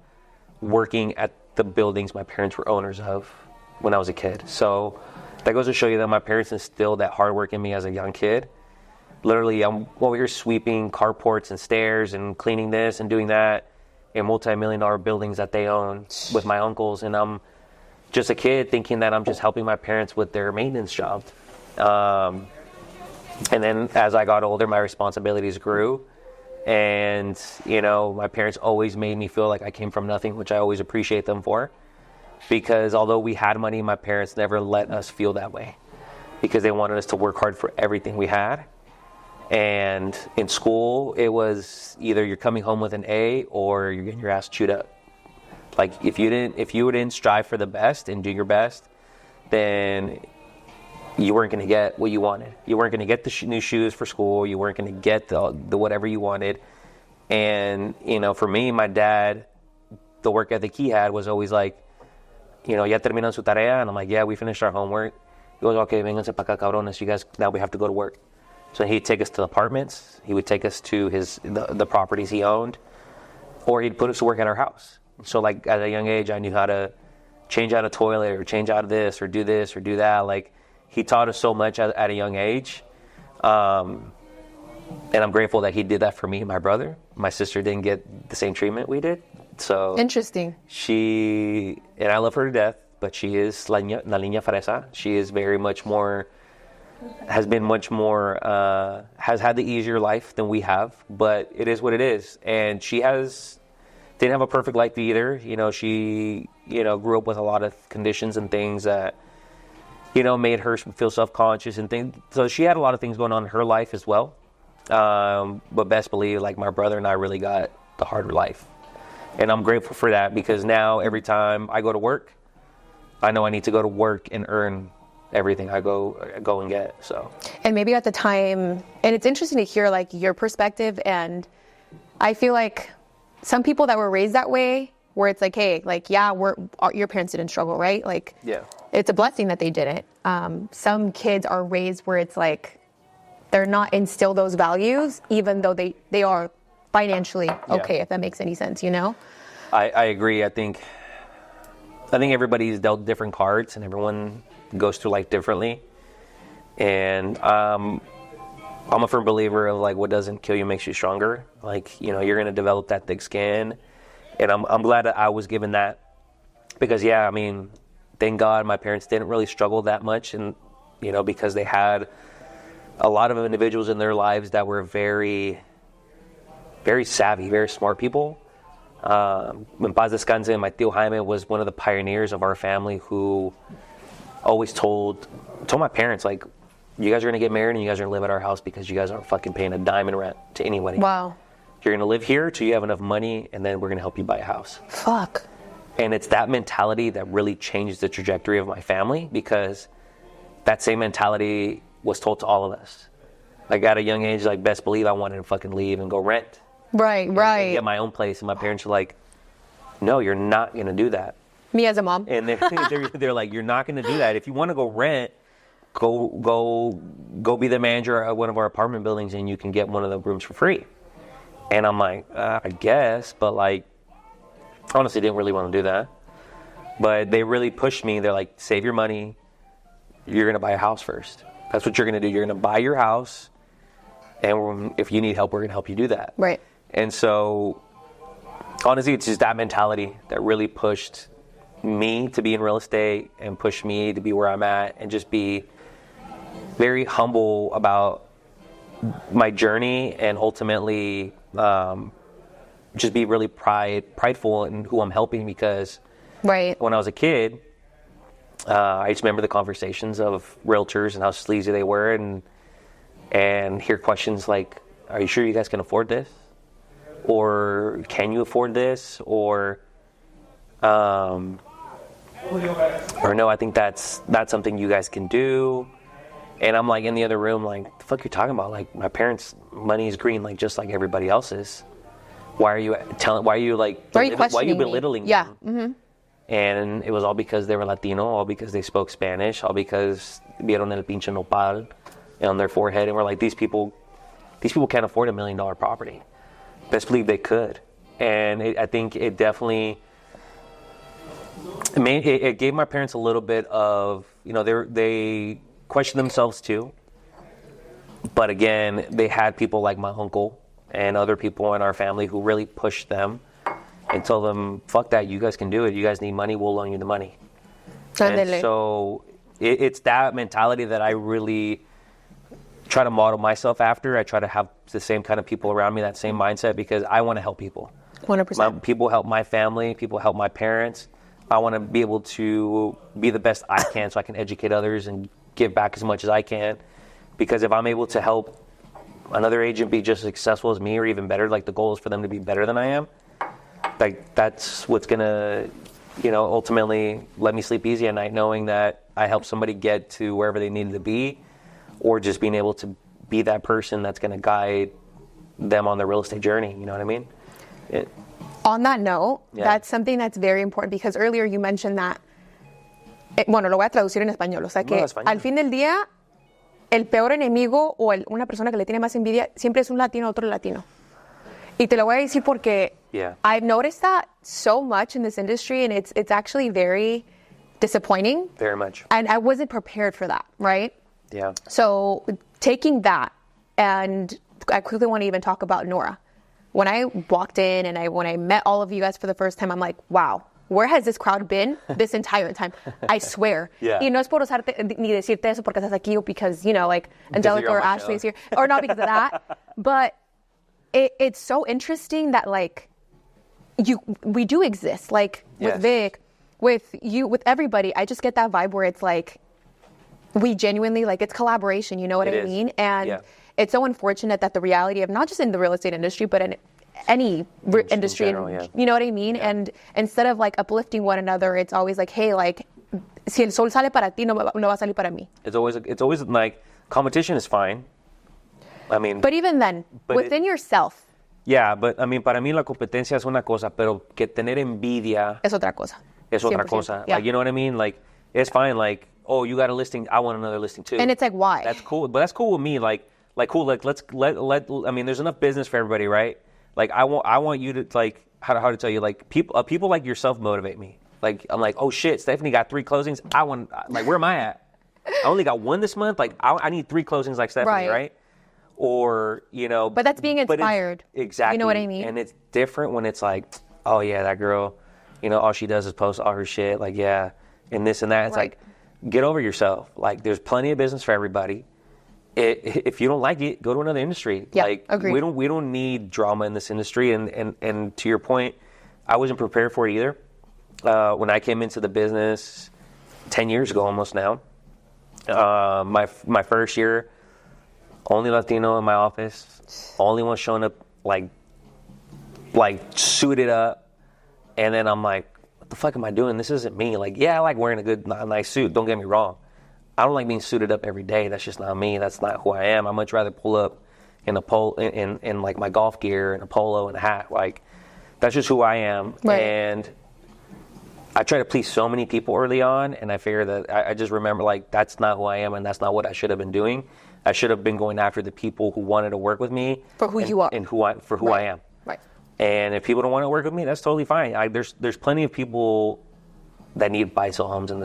working at the buildings my parents were owners of when I was a kid. So that goes to show you that my parents instilled that hard work in me as a young kid. Literally, I'm over here sweeping carports and stairs and cleaning this and doing that in multi-million-dollar buildings that they own with my uncles, and I'm just a kid thinking that I'm just helping my parents with their maintenance job. And then as I got older, my responsibilities grew. And, my parents always made me feel like I came from nothing, which I always appreciate them for. Because although we had money, my parents never let us feel that way. Because they wanted us to work hard for everything we had. And in school, it was either you're coming home with an A or you're getting your ass chewed up. Like, if you didn't strive for the best and do your best, then you weren't going to get what you wanted. You weren't going to get the new shoes for school. You weren't going to get the whatever you wanted. And, for me, my dad, the work ethic he had was always like, ya terminan su tarea? And I'm like, yeah, we finished our homework. He goes, okay, vénganse pa' acá, cabrones. You guys, now we have to go to work. So he'd take us to apartments. He would take us to the properties he owned. Or he'd put us to work at our house. So, like, at a young age, I knew how to change out a toilet or change out of this or do that. Like, he taught us so much at a young age. And I'm grateful that he did that for me and my brother. My sister didn't get the same treatment we did. So interesting. And I love her to death, but she is la niña fresa. She is very much more, has had the easier life than we have, but it is what it is. And she didn't have a perfect life either. She, grew up with a lot of conditions and things that, made her feel self-conscious and things. So she had a lot of things going on in her life as well. But best believe, like, my brother and I really got the harder life. And I'm grateful for that, because now every time I go to work, I know I need to go to work and earn everything I go and get. So. And maybe at the time, and it's interesting to hear, like, your perspective. And I feel like some people that were raised that way, where it's like, hey, like, yeah, your parents didn't struggle, right? Like, yeah, it's a blessing that they didn't. Some kids are raised where it's like they're not instill those values, even though they are financially okay, if that makes any sense, I agree. I think I think everybody's dealt different cards, and everyone goes through life differently. And I'm a firm believer of like what doesn't kill you makes you stronger. Like, you know, you're going to develop that thick skin, and I'm glad that I was given that, because yeah, I mean, thank God my parents didn't really struggle that much, and you know, because they had a lot of individuals in their lives that were very, very savvy, very smart people. En paz descanse, my tío Jaime was one of the pioneers of our family who always told my parents, like, you guys are going to get married and you guys are going to live at our house because you guys aren't fucking paying a dime in rent to anybody. Wow. You're going to live here till you have enough money, and then we're going to help you buy a house. Fuck. And it's that mentality that really changed the trajectory of my family, because that same mentality was told to all of us. Like, at a young age, like, best believe I wanted to fucking leave and go rent. Right. And get my own place. And my parents were like, no, you're not going to do that. Me as a mom. And they're like, you're not going to do that. If you want to go rent, go be the manager at one of our apartment buildings and you can get one of the rooms for free. And I'm like, I guess, but like, honestly, didn't really want to do that. But they really pushed me. They're like, save your money. You're going to buy a house first. That's what you're going to do. You're going to buy your house. And if you need help, we're going to help you do that. Right. And so, honestly, it's just that mentality that really pushed me to be in real estate and pushed me to be where I'm at and just be very humble about my journey, and ultimately just be really prideful in who I'm helping, because when I was a kid, I just remember the conversations of realtors and how sleazy they were, and hear questions like, are you sure you guys can afford this? Or can you afford this? Or no, I think that's something you guys can do. And I'm like in the other room, like, the fuck you're talking about? Like, my parents' money is green, like just like everybody else's. Why are you belittling Yeah. them? Mm-hmm. And it was all because they were Latino, all because they spoke Spanish, all because vieron el pinche nopal on their forehead, and we're like, these people can't afford $1 million property. Best believe they could. And I think it definitely it gave my parents a little bit of, you know, they questioned themselves too. But again, they had people like my uncle and other people in our family who really pushed them and told them, fuck that, you guys can do it. You guys need money, we'll loan you the money. And so it's that mentality that I really try to model myself after. I try to have the same kind of people around me, that same mindset, because I want to help people. 100%. People help my family, people help my parents. I want to be able to be the best I can so I can educate others and give back as much as I can. Because if I'm able to help another agent be just as successful as me or even better, like the goal is for them to be better than I am, like that's what's going to, you know, ultimately let me sleep easy at night, knowing that I helped somebody get to wherever they needed to be, or just being able to be that person that's going to guide them on their real estate journey. You know what I mean? On that note, that's something that's very important, because earlier you mentioned that, bueno, lo voy a traducir en español, o sea que al fin del día, el peor enemigo o una persona que le tiene más envidia siempre es un latino a otro latino. Y te lo voy a decir porque I've noticed that so much in this industry, and it's actually very disappointing. Very much. And I wasn't prepared for that, right? Yeah. So taking that, and I quickly want to even talk about Nora. When I walked in and when I met all of you guys for the first time, I'm like, wow, where has this crowd been this entire time? I swear. Yeah. Y no es por usarte ni decirte eso porque estás aquí, or because, you know, like Angelica or Ashley is here, or not because of that. But it's so interesting that, like, we do exist. Like, with Vic, with you, with everybody, I just get that vibe where it's like, we genuinely, like, it's collaboration, you know what I mean? And it's so unfortunate that the reality of, not just in the real estate industry, but in any industry, in general, you know what I mean? And instead of, like, uplifting one another, it's always like, hey, like, si el sol sale para ti, no va a salir para mí. It's always like, competition is fine. I mean, but even then, within yourself. Yeah, but I mean, para mí la competencia es una cosa, pero que tener envidia es otra cosa. Es otra cosa. Yeah. Like, you know what I mean? Like, it's fine. Like, oh, you got a listing, I want another listing too. And it's like, why? That's cool, but that's cool with me. Like cool. Like, let's let. I mean, there's enough business for everybody, right? Like, I want you to, like, how to tell you, like, people like yourself motivate me. Like, I'm like, oh shit, Stefany got 3 closings. Where am I at? I only got 1 this month. Like, I need 3 closings like Stefany, right? Or, But that's being inspired. Exactly. You know what I mean? And it's different when it's like, oh yeah, that girl, all she does is post all her shit. Like, yeah, and this and that. It's like, get over yourself. Like, there's plenty of business for everybody. If you don't like it, go to another industry. Yeah, like, agreed. We don't need drama in this industry. And to your point, I wasn't prepared for it either. When I came into the business 10 years ago, almost now, my first year, only Latino in my office, only one showing up like suited up, and then I'm like, what the fuck am I doing? This isn't me. Like, yeah, I like wearing a nice suit. Don't get me wrong. I don't like being suited up every day. That's just not me. That's not who I am. I'd much rather pull up in like my golf gear and a polo and a hat. Like, that's just who I am. Right. And I try to please so many people early on, and I figure that I just remember, like, that's not who I am, and that's not what I should have been doing. I should have been going after the people who wanted to work with me for who you are and who I am. Right. And if people don't want to work with me, that's totally fine. There's plenty of people that need buy-sell homes in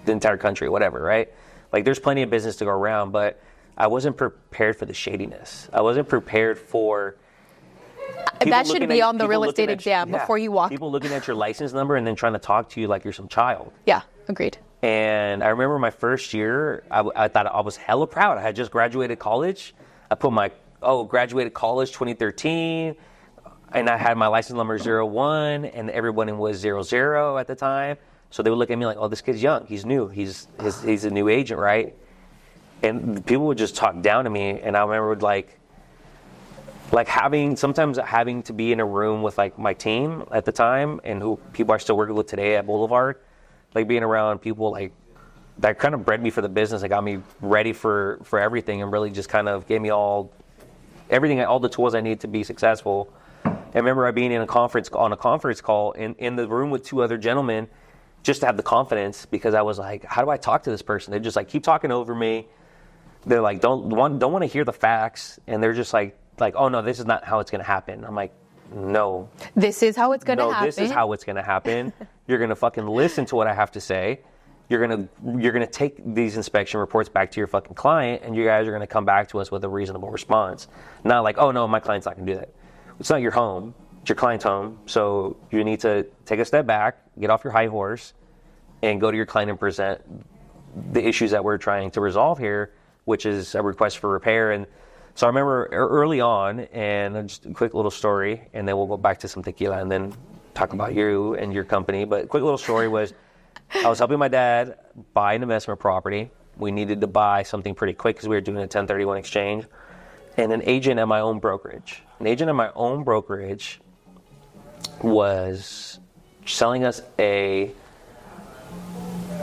the entire country, whatever, right? Like, there's plenty of business to go around, but I wasn't prepared for the shadiness. I wasn't prepared for. That should be on the real estate exam before you walk. People looking at your license number and then trying to talk to you like you're some child. Yeah, agreed. And I remember my first year, I thought I was hella proud. I had just graduated college. I put graduated college 2013, and I had my license number 01, and everyone was 00 at the time. So they would look at me like, oh, this kid's young. He's new. He's a new agent, right? And people would just talk down to me, and I remember sometimes having to be in a room with like my team at the time and who people are still working with today at Boulevard, like being around people like that kind of bred me for the business. It got me ready for everything and really just kind of gave me all the tools I need to be successful. I remember being on a conference call in the room with 2 other gentlemen just to have the confidence, because I was like, how do I talk to this person? They just like keep talking over me. They're like, don't want to hear the facts, and they're just like, oh no, this is not how it's going to happen. I'm like, no. This is how it's going to happen. No, this is how it's going to happen. You're going to fucking listen to what I have to say. You're going to take these inspection reports back to your fucking client, and you guys are going to come back to us with a reasonable response. Not like, oh no, my client's not going to do that. It's not your home. It's your client's home. So you need to take a step back, get off your high horse, and go to your client and present the issues that we're trying to resolve here, which is a request for repair. And so I remember early on, and just a quick little story, and then we'll go back to some tequila and then talk about you and your company. But a quick little story was, I was helping my dad buy an investment property. We needed to buy something pretty quick because we were doing a 1031 exchange. And an agent at my own brokerage was selling us a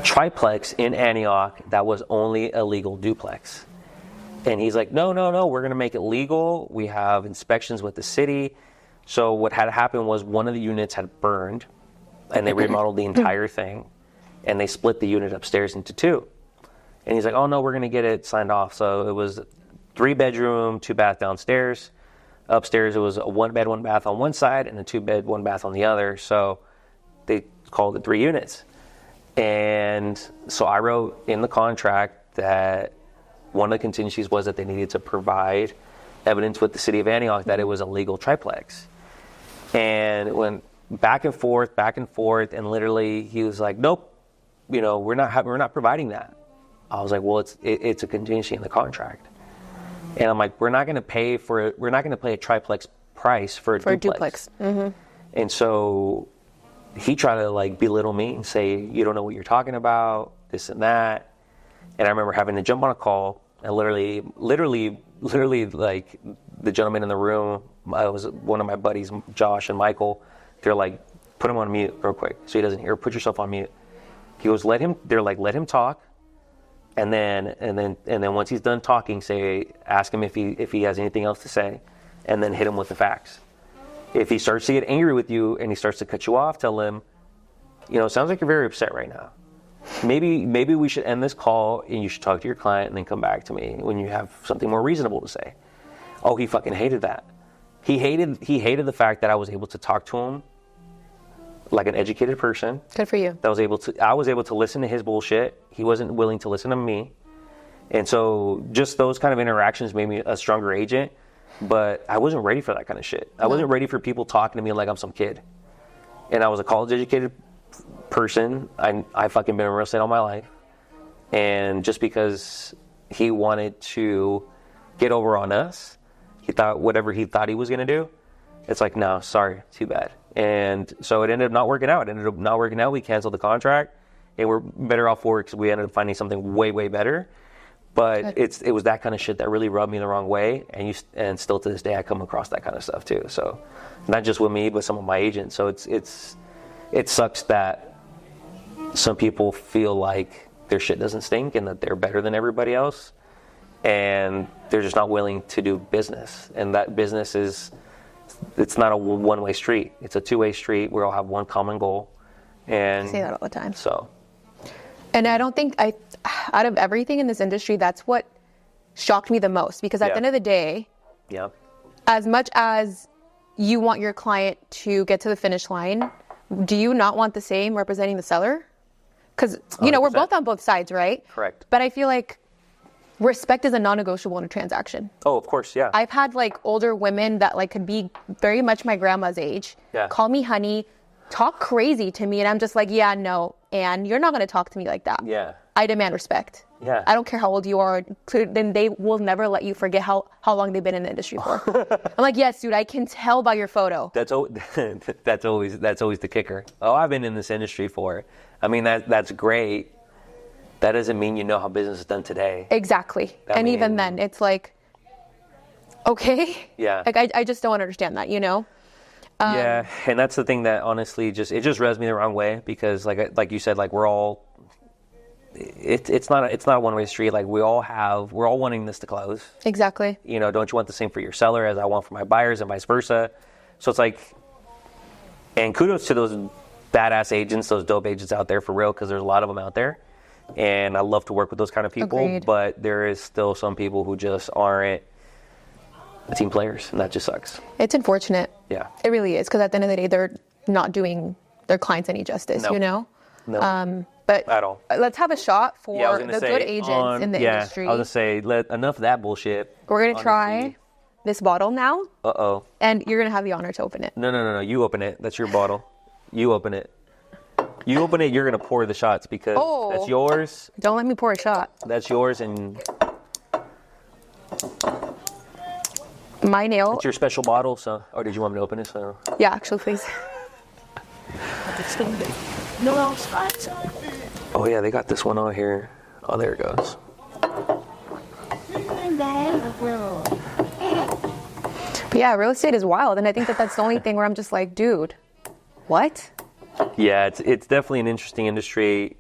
triplex in Antioch that was only a legal duplex. And he's like, no, we're going to make it legal. We have inspections with the city. So what had happened was one of the units had burned, and they remodeled the entire thing, and they split the unit upstairs into 2. And he's like, oh no, we're going to get it signed off. So it was 3-bedroom, 2-bath downstairs. Upstairs it was a 1-bed, 1-bath on one side and a 2-bed, 1-bath on the other. So they called it 3 units. And so I wrote in the contract that one of the contingencies was that they needed to provide evidence with the city of Antioch that it was a legal triplex. And it went back and forth, and literally he was like, nope, we're not providing that. I was like, well, it's a contingency in the contract. And I'm like, we're not going to pay a triplex price for a duplex. Mm-hmm. And so he tried to like belittle me and say, you don't know what you're talking about, this and that. And I remember having to jump on a call, and literally like the gentleman in the room, I was one of my buddies, Josh and Michael, they're like, put him on mute real quick so he doesn't hear, put yourself on mute. He goes, let him talk. And then once he's done talking, ask him if he has anything else to say, and then hit him with the facts. If he starts to get angry with you and he starts to cut you off, tell him, it sounds like you're very upset right now. Maybe we should end this call and you should talk to your client and then come back to me when you have something more reasonable to say. Oh, he fucking hated that. He hated the fact that I was able to talk to him like an educated person. Good for you. I was able to listen to his bullshit. He wasn't willing to listen to me. And so just those kind of interactions made me a stronger agent. But I wasn't ready for that kind of shit. I wasn't ready for people talking to me like I'm some kid. And I was a college educated person. I fucking been in real estate all my life. And just because he wanted to get over on us, he thought whatever he thought he was going to do, it's like, no, sorry, too bad. And so it ended up not working out. We canceled the contract, and we're better off for it because we ended up finding something way, way better. But it was that kind of shit that really rubbed me the wrong way, and still to this day I come across that kind of stuff too. So not just with me, but some of my agents. So it sucks that some people feel like their shit doesn't stink and that they're better than everybody else, and they're just not willing to do business. And that business it's not a one-way street. It's a two-way street. We all have one common goal. And I say that all the time. So. And I don't think out of everything in this industry, that's what shocked me the most. Because at the end of the day, as much as you want your client to get to the finish line, do you not want the same representing the seller? Because, we're both on both sides, right? Correct. But I feel like respect is a non-negotiable in a transaction. Oh, of course, yeah. I've had older women that could be very much my grandma's age, call me honey, talk crazy to me, and I'm just like, yeah, no, and you're not going to talk to me like that. Yeah. I demand respect. Yeah. I don't care how old you are. Then they will never let you forget how long they've been in the industry for. I'm like, yes, dude, I can tell by your photo. That's always the kicker. Oh, I've been in this industry for. I mean, that's great. That doesn't mean you know how business is done today. Exactly. Even then, it's like, okay. Yeah. I just don't understand that, Yeah, and that's the thing that honestly it just rubs me the wrong way, because like you said, we're all. It's not a one-way street. We're all wanting this to close. Exactly. Don't you want the same for your seller as I want for my buyers, and vice versa? So it's like, and kudos to those badass agents, those dope agents out there for real, because there's a lot of them out there, and I love to work with those kind of people. Agreed. But there is still some people who just aren't team players, and that just sucks. It's unfortunate. Yeah, it really is, because at the end of the day, they're not doing their clients any justice. No. But at all. Let's have a shot for the good agents in the industry. I was going to say, enough of that bullshit. We're going to try this bottle now. Uh-oh. And you're going to have the honor to open it. No. You open it. That's your bottle. You open it. You open it, you're going to pour the shots, because that's yours. Don't let me pour a shot. That's yours, and my nail. it's your special bottle, so. Or did you want me to open it? So. Yeah, actually, please. Oh, yeah, they got this one on here. Oh, there it goes. But yeah, real estate is wild, and I think that's the only thing where I'm just like, dude, what? Yeah, it's definitely an interesting industry.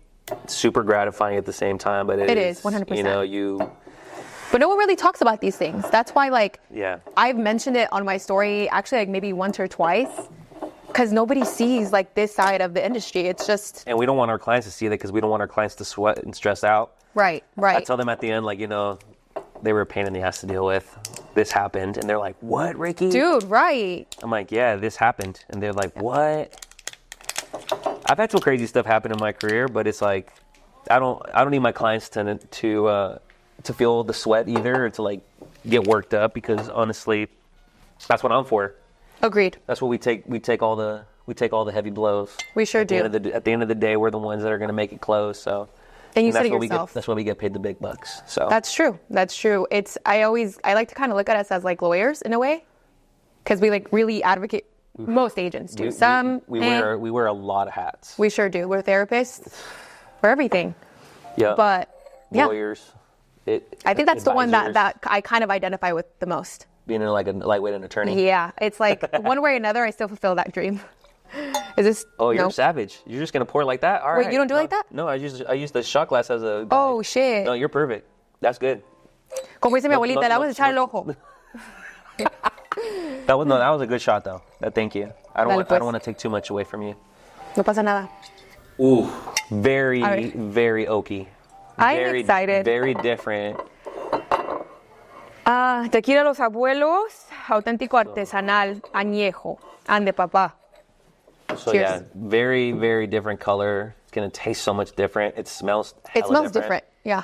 Super gratifying at the same time, but it is 100%. But no one really talks about these things. That's why, yeah, I've mentioned it on my story, actually, maybe once or twice, because nobody sees this side of the industry. It's just, and we don't want our clients to see that, because we don't want our clients to sweat and stress out. Right. I tell them at the end, they were a pain in the ass to deal with. This happened, and they're like, "What, Ricky?" Dude, right. I'm like, "Yeah, this happened," and they're like, "What?" I've had some crazy stuff happen in my career, but it's like, I don't need my clients to feel the sweat either, or to get worked up, because honestly, that's what I'm for. Agreed. That's what we take. We take all the heavy blows. We sure do. At the end of the day, we're the ones that are going to make it close. So. And you said it yourself. That's why we get paid the big bucks. So. That's true. I like to kind of look at us as lawyers in a way, because we really advocate. Most agents do. We wear a lot of hats. We sure do. We're therapists. We're everything. Yeah. But yeah. Lawyers. I think that's the one that I kind of identify with the most. Being a lightweight attorney. Yeah. It's one way or another, I still fulfill that dream. Is this? Oh, you're savage. You're just gonna pour like that? All right. Wait, you don't do like that? No, I use the shot glass as a guide. Oh shit. No, you're perfect. That's good. Como dice mi abuelita, le vamos a echar el ojo. That was a good shot though. Thank you. I don't want to take too much away from you. No pasa nada. Ooh, very oaky. I'm excited. Very different. Tequila Los Abuelos, auténtico artesanal, añejo, ande papá. So Cheers. yeah, very, very different color. It's gonna taste so much different. It smells. It smells different. Yeah.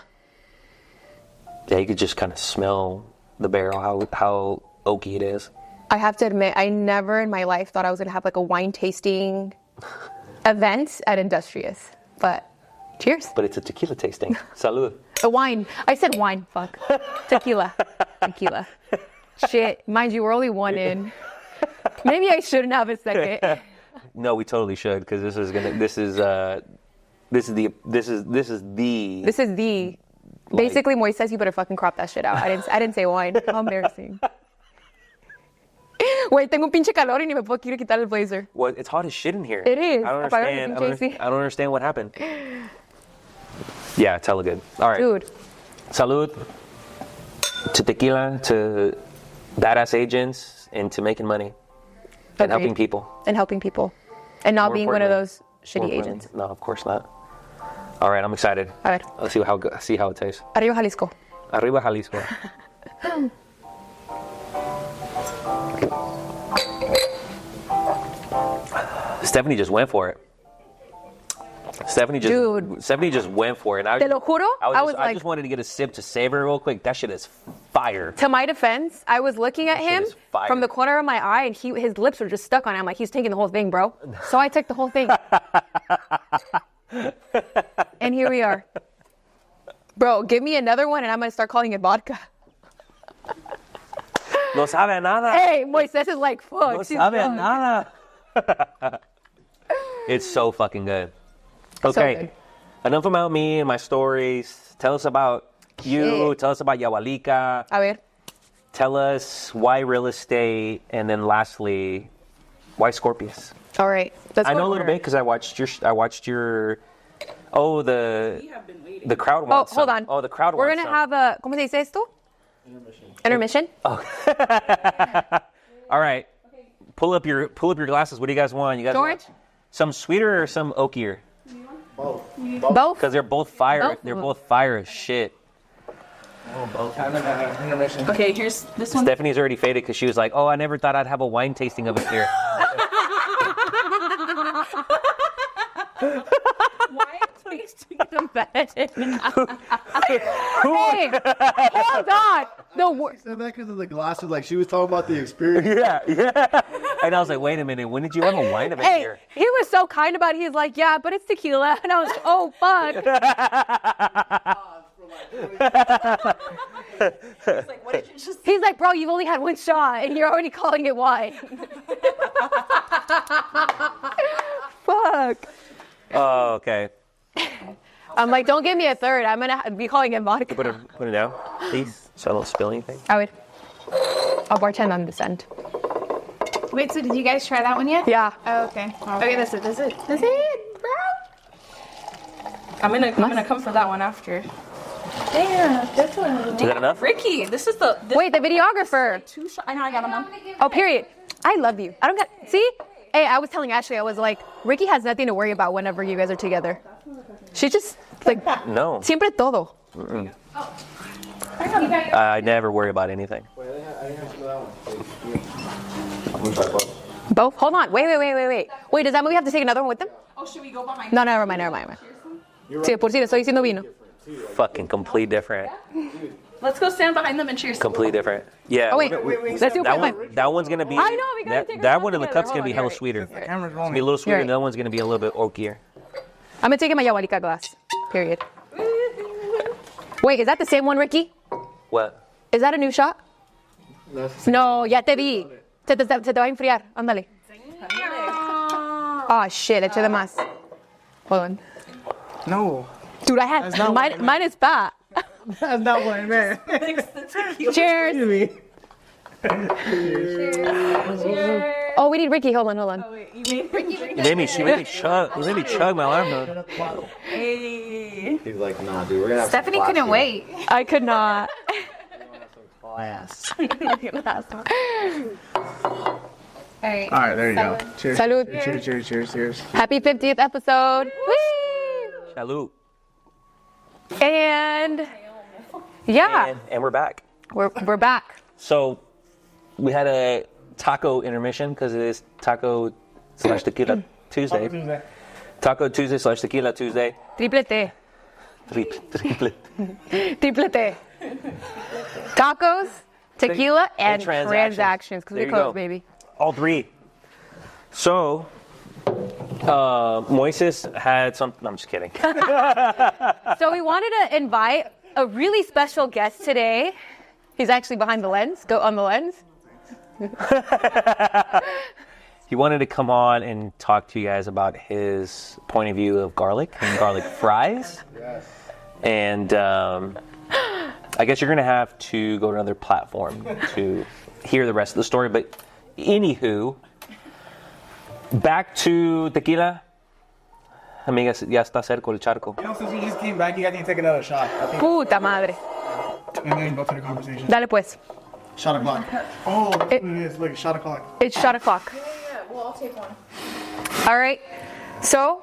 Yeah, you could just kind of smell the barrel, how oaky it is. I have to admit, I never in my life thought I was gonna have like a wine tasting event at Industrious. But cheers. But it's a tequila tasting. Salud. A wine. I said wine. Fuck. Tequila. Tequila. Shit. Mind you, we're only one in. Maybe I shouldn't have a second. No, we totally should because this is the. Basically, Moises, you better fucking crop that shit out. I didn't say wine. How embarrassing. Wait, tengo un pinche calor y ni me puedo quitar el blazer. Well, it's hot as shit in here. It is. I don't understand. I don't understand what happened. Yeah, it's hella good. All right. Dude. Salud to tequila, to badass agents, and to making money. And Agreed. helping people. And helping people. And not More being one of importantly- those shitty more agents. importantly- No, of course not. All right, I'm excited. A ver. Let's see how it tastes. Arriba Jalisco. Arriba Jalisco. Stephanie just went for it. Stephanie just went for it. And Te lo juro, I just wanted to get a sip to savor it real quick. That shit is fire. To my defense, I was looking at him is fire. from the corner of my eye, and his lips were just stuck on it. I'm like, he's taking the whole thing, bro. So I took the whole thing. And here we are. Bro, give me another one, and I'm going to start calling it vodka. No sabe a nada. Hey, Moises is like, fuck. No she's sabe a drunk. nada. It's so fucking good. Okay, good. enough about me and my stories. Tell us about you. Shit. Tell us about Yawalika. A ver. Tell us why real estate, and then lastly, why Scorpious. All right. Let's I go know a in little order. bit because I watched your. Oh, the crowd Oh, wants hold some. on. Oh, the crowd We're wants going to have a, ¿cómo se dice esto? Intermission. All right. Pull up your glasses. What do you guys want? You guys George? want some sweeter or some oakier? Both? Because they're both fire. Both? They're both fire as shit. Okay, here's this one. Stephanie's already faded because she was like, "Oh, I never thought I'd have a wine tasting of it here." Why tasting them bad? Hey, hold on. The worst. Said that because of the glasses, like she was talking about the experience. Yeah. And I was like, "Wait a minute. When did you have a wine event Hey, here?" he was so kind about it. He's like, yeah, but it's tequila. And I was like, oh, fuck. It's like, what did you just He's like, bro, you've only had one shot and you're already calling it wine. Fuck. Oh, okay. I'm like, don't give me a third. I'm going to be calling it vodka. Put it down, please, so I don't spill anything. I would. I'll bartend on this end. Wait, so did you guys try that one yet? Yeah. Oh, okay. Okay, that's it. That's it. That's it, bro. I'm gonna come for that one after. Damn, that's one. Is that enough? Ricky, this Wait, the videographer. two shot. I know I got them on. Oh, period. I love you. I don't got. See? Hey, I was telling Ashley, I was like, Ricky has nothing to worry about whenever you guys are together. She just, like, No. siempre todo. I never worry about anything. Both? Hold on. Wait. Wait, does that mean we have to take another one with them? Oh, should we go by my? No, never mind. Sí, por si le estoy diciendo vino. Fucking complete different. Let's go stand behind them and cheers. Complete different. Yeah. Oh, wait. Let's do it That with one. That one's gonna be. I know, we gotta take our that shots one in the together. cup's gonna be Hold on, hella you're sweeter. right. It's gonna be a little sweeter, You're and the other one's gonna be a little bit oakier. I'm going to take it in my Yawalika glass. Period. Wait, is that the same one, Ricky? What? Is that a new shot? No, ya te vi. Se te va a enfriar. Ándale. Oh, shit. Le eché de más. Hold on. No, Dude, I had not what I mine is fat. that's not what I meant. Cheers. me. Oh, we need Ricky. Hold on. You made me chug. You made me chug my alarm. He's like, nah, dude, we're gonna have Stephanie some couldn't class wait. I could not. Class. All right. All right, there you go. Cheers. Salud. Cheers. Happy 50th episode. Whee! Salute. And yeah, And we're back. we're back. So we had a taco intermission because it is taco / tequila Tuesday. Tuesday. Taco Tuesday / Tequila Tuesday. Triple T. Triple. Triple T. Tacos, tequila, and transactions. Because There we you go. close, baby. All three. So, Moises had some. No, I'm just kidding. So we wanted to invite a really special guest today. He's actually behind the lens. Go on the lens. He wanted to come on and talk to you guys about his point of view of garlic and garlic fries. Yes. And I guess you're going to have to go to another platform to hear the rest of the story. But anywho, back to Tequila. Amiga, ya está cerca el charco. You know, since he just came back, you guys need to take another shot. I think. Puta madre. And then go to the conversation. Dale pues. Shot o'clock. Oh, that's what it is. Look, shot o'clock. It's shot o'clock. Yeah, well, I'll take one. All right. So,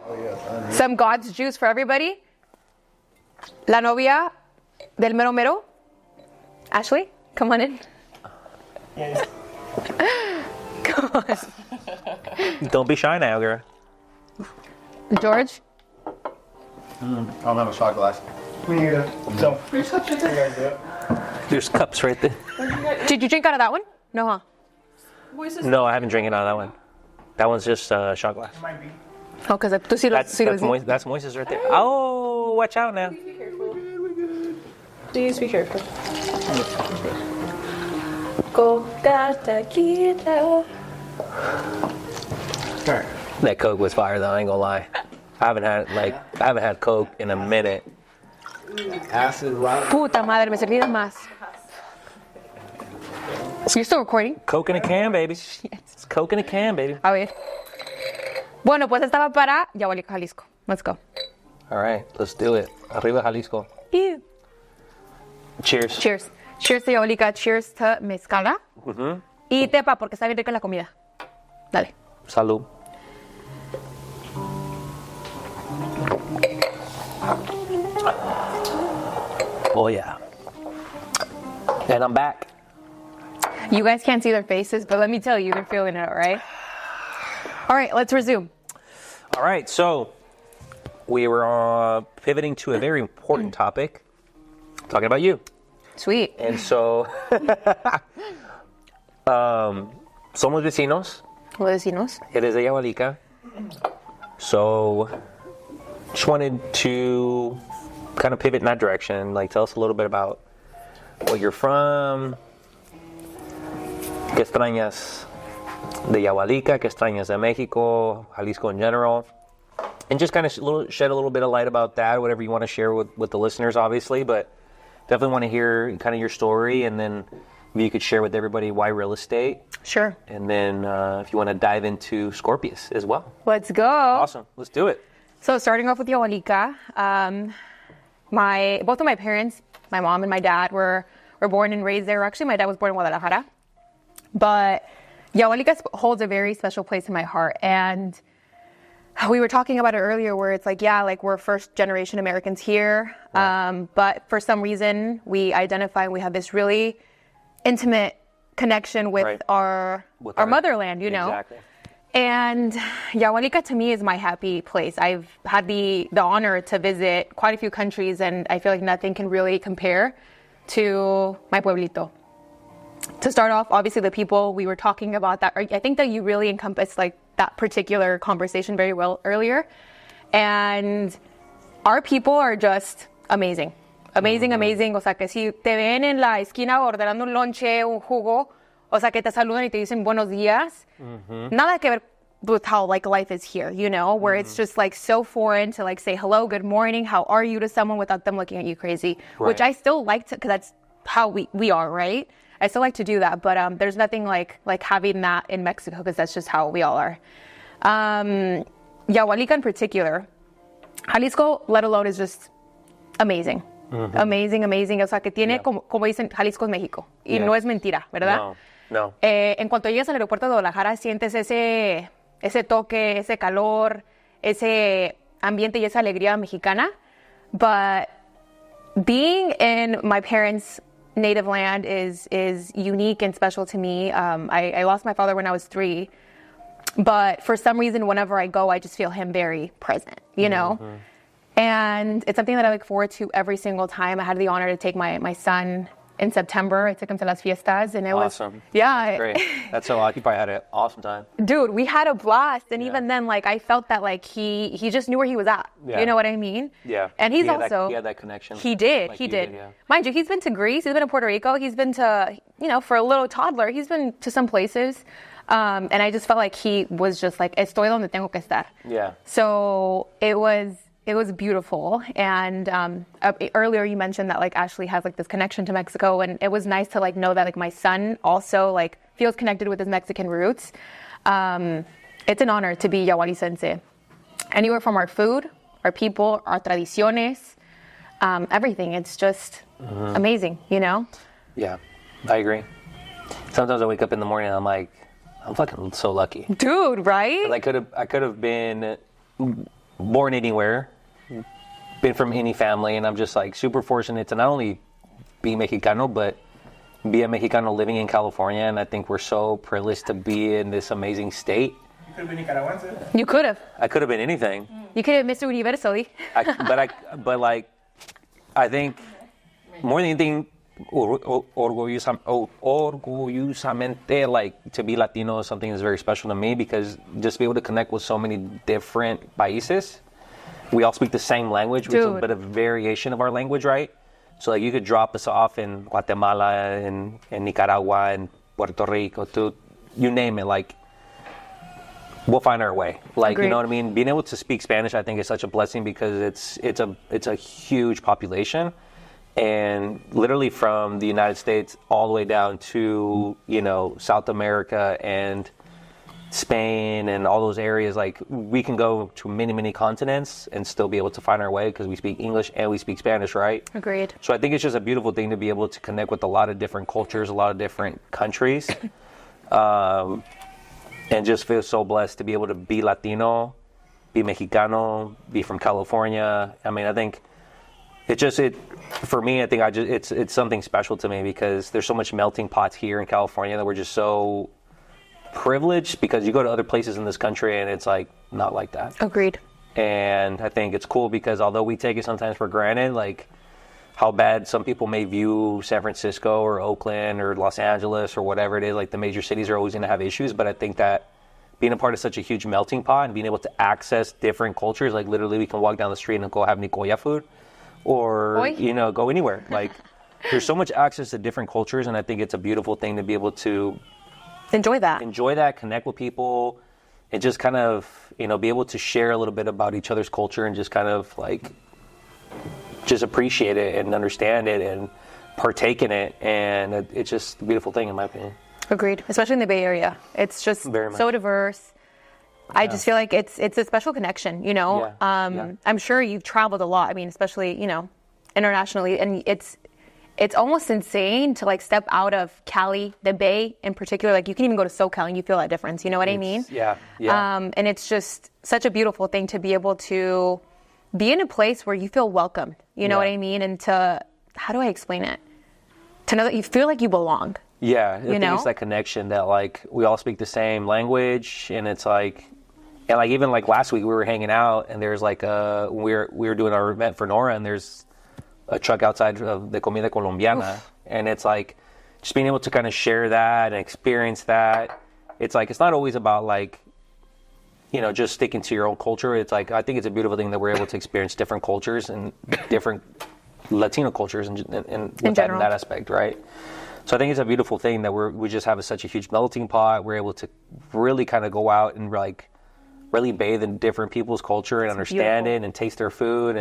some God's juice for everybody. La novia del mero mero. Ashley, come on in. Yeah. Come on. Don't be shy now, girl. George. I don't have a shot glass. Me neither. So, you guys do it. There's cups right there. Did you drink out of that one? No, huh? Moises, No, I haven't drinking out of that one. That one's just shot glass. Might be. Oh, because tú sí lo That's Moises right there. Oh, watch out now. be careful. Please be careful. Coca, tequila. Alright. That Coke was fire though, I ain't gonna lie. I haven't had Coke in a minute. Acid right. Puta madre, me serví de más. You're still recording? Coke in a can, baby. It's Coke in a can, baby. A ver. Bueno, pues estaba para Yawalica, Jalisco. Let's go. All right, let's do it. Arriba Jalisco. Ew. Cheers. Cheers. Cheers to Yawalica. Cheers to mezcala. Y tepa, porque está bien rica la comida. Dale. Salud. Oh yeah. And I'm back. You guys can't see their faces, but let me tell you, they're feeling it, all right? All right, let's resume. All right, so we were pivoting to a very important topic, talking about you. Sweet. And so, somos vecinos. What vecinos? Eres de Yawalica. So, just wanted to kind of pivot in that direction. Like, tell us a little bit about where you're from. ¿Qué extrañas de Yawalica? ¿Qué extrañas de Mexico? Jalisco in general? And just kind of shed a little bit of light about that, whatever you want to share with the listeners, obviously. But definitely want to hear kind of your story, and then if you could share with everybody why real estate. Sure. And then if you want to dive into Scorpious as well. Let's go. Awesome. Let's do it. So starting off with Yawalica, both of my parents, my mom and my dad, were born and raised there. Actually, my dad was born in Guadalajara. But Yawalica holds a very special place in my heart. And we were talking about it earlier where it's like, yeah, like we're first generation Americans here. Right. But for some reason, we identify and we have this really intimate connection with Right. our motherland, you know? Exactly. And Yawalica to me is my happy place. I've had the honor to visit quite a few countries, and I feel like nothing can really compare to my pueblito. To start off, obviously the people, we were talking about that. I think that you really encompassed like that particular conversation very well earlier. And our people are just amazing. Amazing, amazing. O sea, que si te ven en la esquina ordenando un lonche, un jugo, o sea, que te saludan y te dicen buenos días. Nada que ver with how like life is here, you know, where it's just like so foreign to like say hello, good morning, how are you to someone without them looking at you crazy, which I still like to, because that's how we are, right? I still like to do that, but there's nothing like having that in Mexico, because that's just how we all are. Yawalica in particular, Jalisco, let alone, is just amazing. Amazing, amazing. O sea, que tiene, como dicen, Jalisco es México. Y no es mentira, ¿verdad? No. En cuanto llegas al aeropuerto de Guadalajara, sientes ese toque, ese calor, ese ambiente y esa alegría mexicana. But being in my parents' native land is unique and special to me. I lost my father when I was 3. But for some reason, whenever I go, I just feel him very present, you know? And it's something that I look forward to every single time. I had the honor to take my son in September. I took him to Las Fiestas, and it Awesome. was, yeah. Great. That's so awesome. You probably had an awesome time. Dude, we had a blast. And even then, like, I felt that, like, he just knew where he was at. Yeah. You know what I mean? Yeah. And he's He had also... he had that connection. He did. Like He you did. yeah. Mind you, he's been to Greece. He's been to Puerto Rico. He's been to, you know, for a little toddler, he's been to some places. And I just felt like he was just like, estoy donde tengo que estar. Yeah. So it was beautiful. And earlier you mentioned that like Ashley has like this connection to Mexico, and it was nice to like know that like my son also like feels connected with his Mexican roots. It's an honor to be Jalisciense. Anywhere from our food, our people, our tradiciones, everything. It's just amazing, you know? Yeah, I agree. Sometimes I wake up in the morning and I'm like, I'm fucking so lucky. Dude, right? I could have been born anywhere, been from any family, and I'm just like super fortunate to not only be Mexicano, but be a Mexicano living in California. And I think we're so privileged to be in this amazing state. You could have been Nicaraguense. You could have. I could have been anything. You could have Mr. Universally. But I think more than anything, orgullosamente, like to be Latino is something that's very special to me, because just be able to connect with so many different países. We all speak the same language with a bit of variation of our language, right? So like you could drop us off in Guatemala and Nicaragua and Puerto Rico, to you name it, like we'll find our way. Like, Agreed. you know what I mean? Being able to speak Spanish, I think, is such a blessing, because it's a huge population. And literally from the United States all the way down to, you know, South America and Spain and all those areas, like we can go to many, many continents and still be able to find our way, because we speak English and we speak Spanish, right? Agreed. So I think it's just a beautiful thing to be able to connect with a lot of different cultures, a lot of different countries, and just feel so blessed to be able to be Latino, be Mexicano, be from California. I mean, I think for me, I think it's something special to me, because there's so much melting pots here in California that we're just so privileged, because you go to other places in this country and it's like not like that. Agreed. And I think it's cool, because although we take it sometimes for granted, like how bad some people may view San Francisco or Oakland or Los Angeles or whatever it is, like the major cities are always going to have issues. But I think that being a part of such a huge melting pot and being able to access different cultures, like literally we can walk down the street and go have Nicoya food, or, you know, go anywhere. Like there's so much access to different cultures, and I think it's a beautiful thing to be able to enjoy that, connect with people, and just kind of, you know, be able to share a little bit about each other's culture, and just kind of like just appreciate it and understand it and partake in it. And it's just a beautiful thing, in my opinion. Agreed. Especially in the Bay Area. It's just so diverse. I just feel like it's a special connection, you know. I'm sure you've traveled a lot. I mean, especially, you know, internationally, and it's almost insane to like step out of Cali, the Bay in particular. Like you can even go to SoCal and you feel that difference. You know what I mean? Yeah. And it's just such a beautiful thing to be able to be in a place where you feel welcome. You know what I mean? And to, how do I explain it? To know that you feel like you belong. Yeah, I think it's that connection that like we all speak the same language, and it's like, and like even like last week we were hanging out, and there's like we were doing our event for Nora, and there's a truck outside of the Comida Colombiana. Oof. And it's like just being able to kind of share that and experience that. It's like it's not always about like, you know, just sticking to your own culture. It's like I think it's a beautiful thing that we're able to experience different cultures and different Latino cultures and in that aspect, right? So I think it's a beautiful thing that we just have such a huge melting pot. We're able to really kind of go out and like really bathe in different people's culture and understand it and taste their food.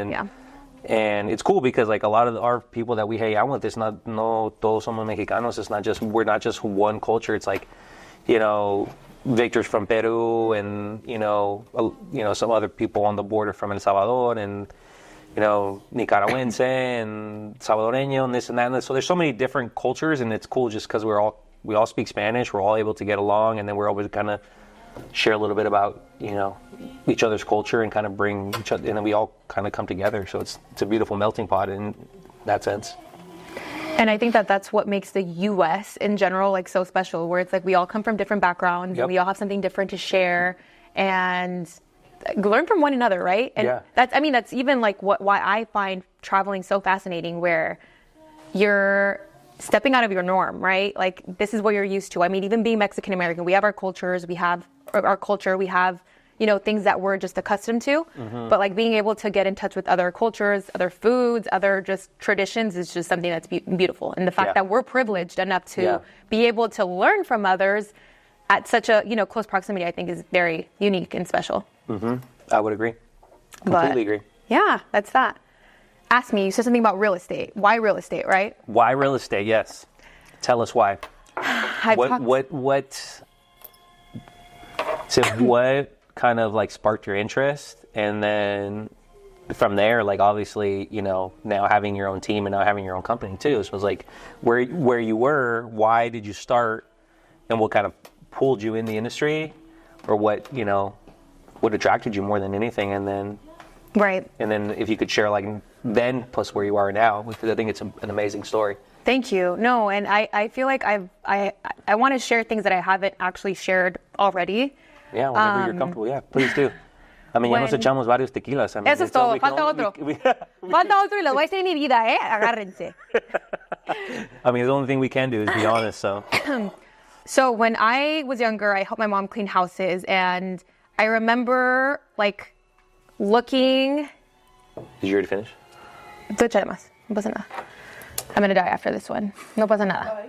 And it's cool because like a lot of our people that we hang out with, it's not, no todos somos mexicanos. It's not just, we're not just one culture. It's like, you know, Victor's from Peru, and you know some other people on the border from El Salvador, and you know, Nicaraguense and Salvadoreño and this and that. And so there's so many different cultures, and it's cool just because we all speak Spanish. We're all able to get along, and then we're always kind of share a little bit about, you know, each other's culture and kind of bring each other, and then we all kind of come together. So it's a beautiful melting pot in that sense. And I think that that's what makes the U.S. in general like so special, where it's like we all come from different backgrounds, Yep. and we all have something different to share and learn from one another, right? And Yeah. that's even like why I find traveling so fascinating, where you're stepping out of your norm, right? Like this is what you're used to. I mean, even being Mexican American, we have our cultures, we have our culture, we have, you know, things that we're just accustomed to. But like being able to get in touch with other cultures, other foods, other just traditions is just something that's beautiful. And the fact Yeah. that we're privileged enough to Yeah. be able to learn from others at such a, you know, close proximity, I think is very unique and special. I would agree. Completely agree. Yeah, that's that. Ask me, you said something about real estate. Why real estate, right? Why real estate? Yes. Tell us why. What kind of like sparked your interest? And then from there, like obviously, you know, now having your own team and now having your own company too. So it was like where you were, why did you start, and what kind of pulled you in the industry, or what, you know, what attracted you more than anything? And then Right. if you could share like then plus where you are now, because I think it's an amazing story. Thank you. No, and I feel like I want to share things that I haven't actually shared already. Yeah, whenever you're comfortable, yeah, please do. I mean, ya nos When- echamos varios tequilas. I mean, Eso es it's all todo, we can falta only- otro. Falta otro y lo voy a hacer en mi vida, agárrense. I mean, the only thing we can do is be honest, so. So when I was younger, I helped my mom clean houses, and I remember like looking. Did you already finish? Tú échale más, no pasa nada. I'm gonna die after this one. No pasa nada.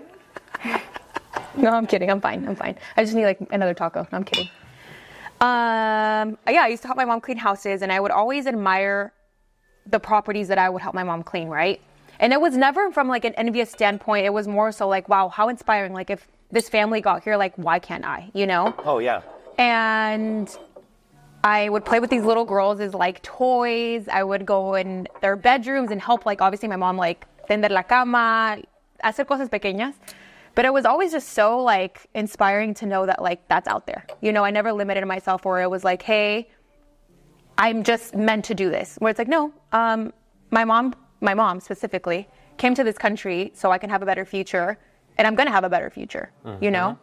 No, I'm kidding. I'm fine. I just need like another taco. No, I'm kidding. Yeah, I used to help my mom clean houses, and I would always admire the properties that I would help my mom clean, right? And it was never from like an envious standpoint. It was more so like, wow, how inspiring. Like if this family got here, like why can't I, you know? Oh, yeah. And I would play with these little girls as like toys. I would go in their bedrooms and help, like obviously my mom, like tender la cama, hacer cosas pequeñas. But it was always just so like inspiring to know that like that's out there. You know, I never limited myself, where it was like, hey, I'm just meant to do this. Where it's like, no, my mom specifically came to this country so I can have a better future, and I'm gonna have a better future, you know?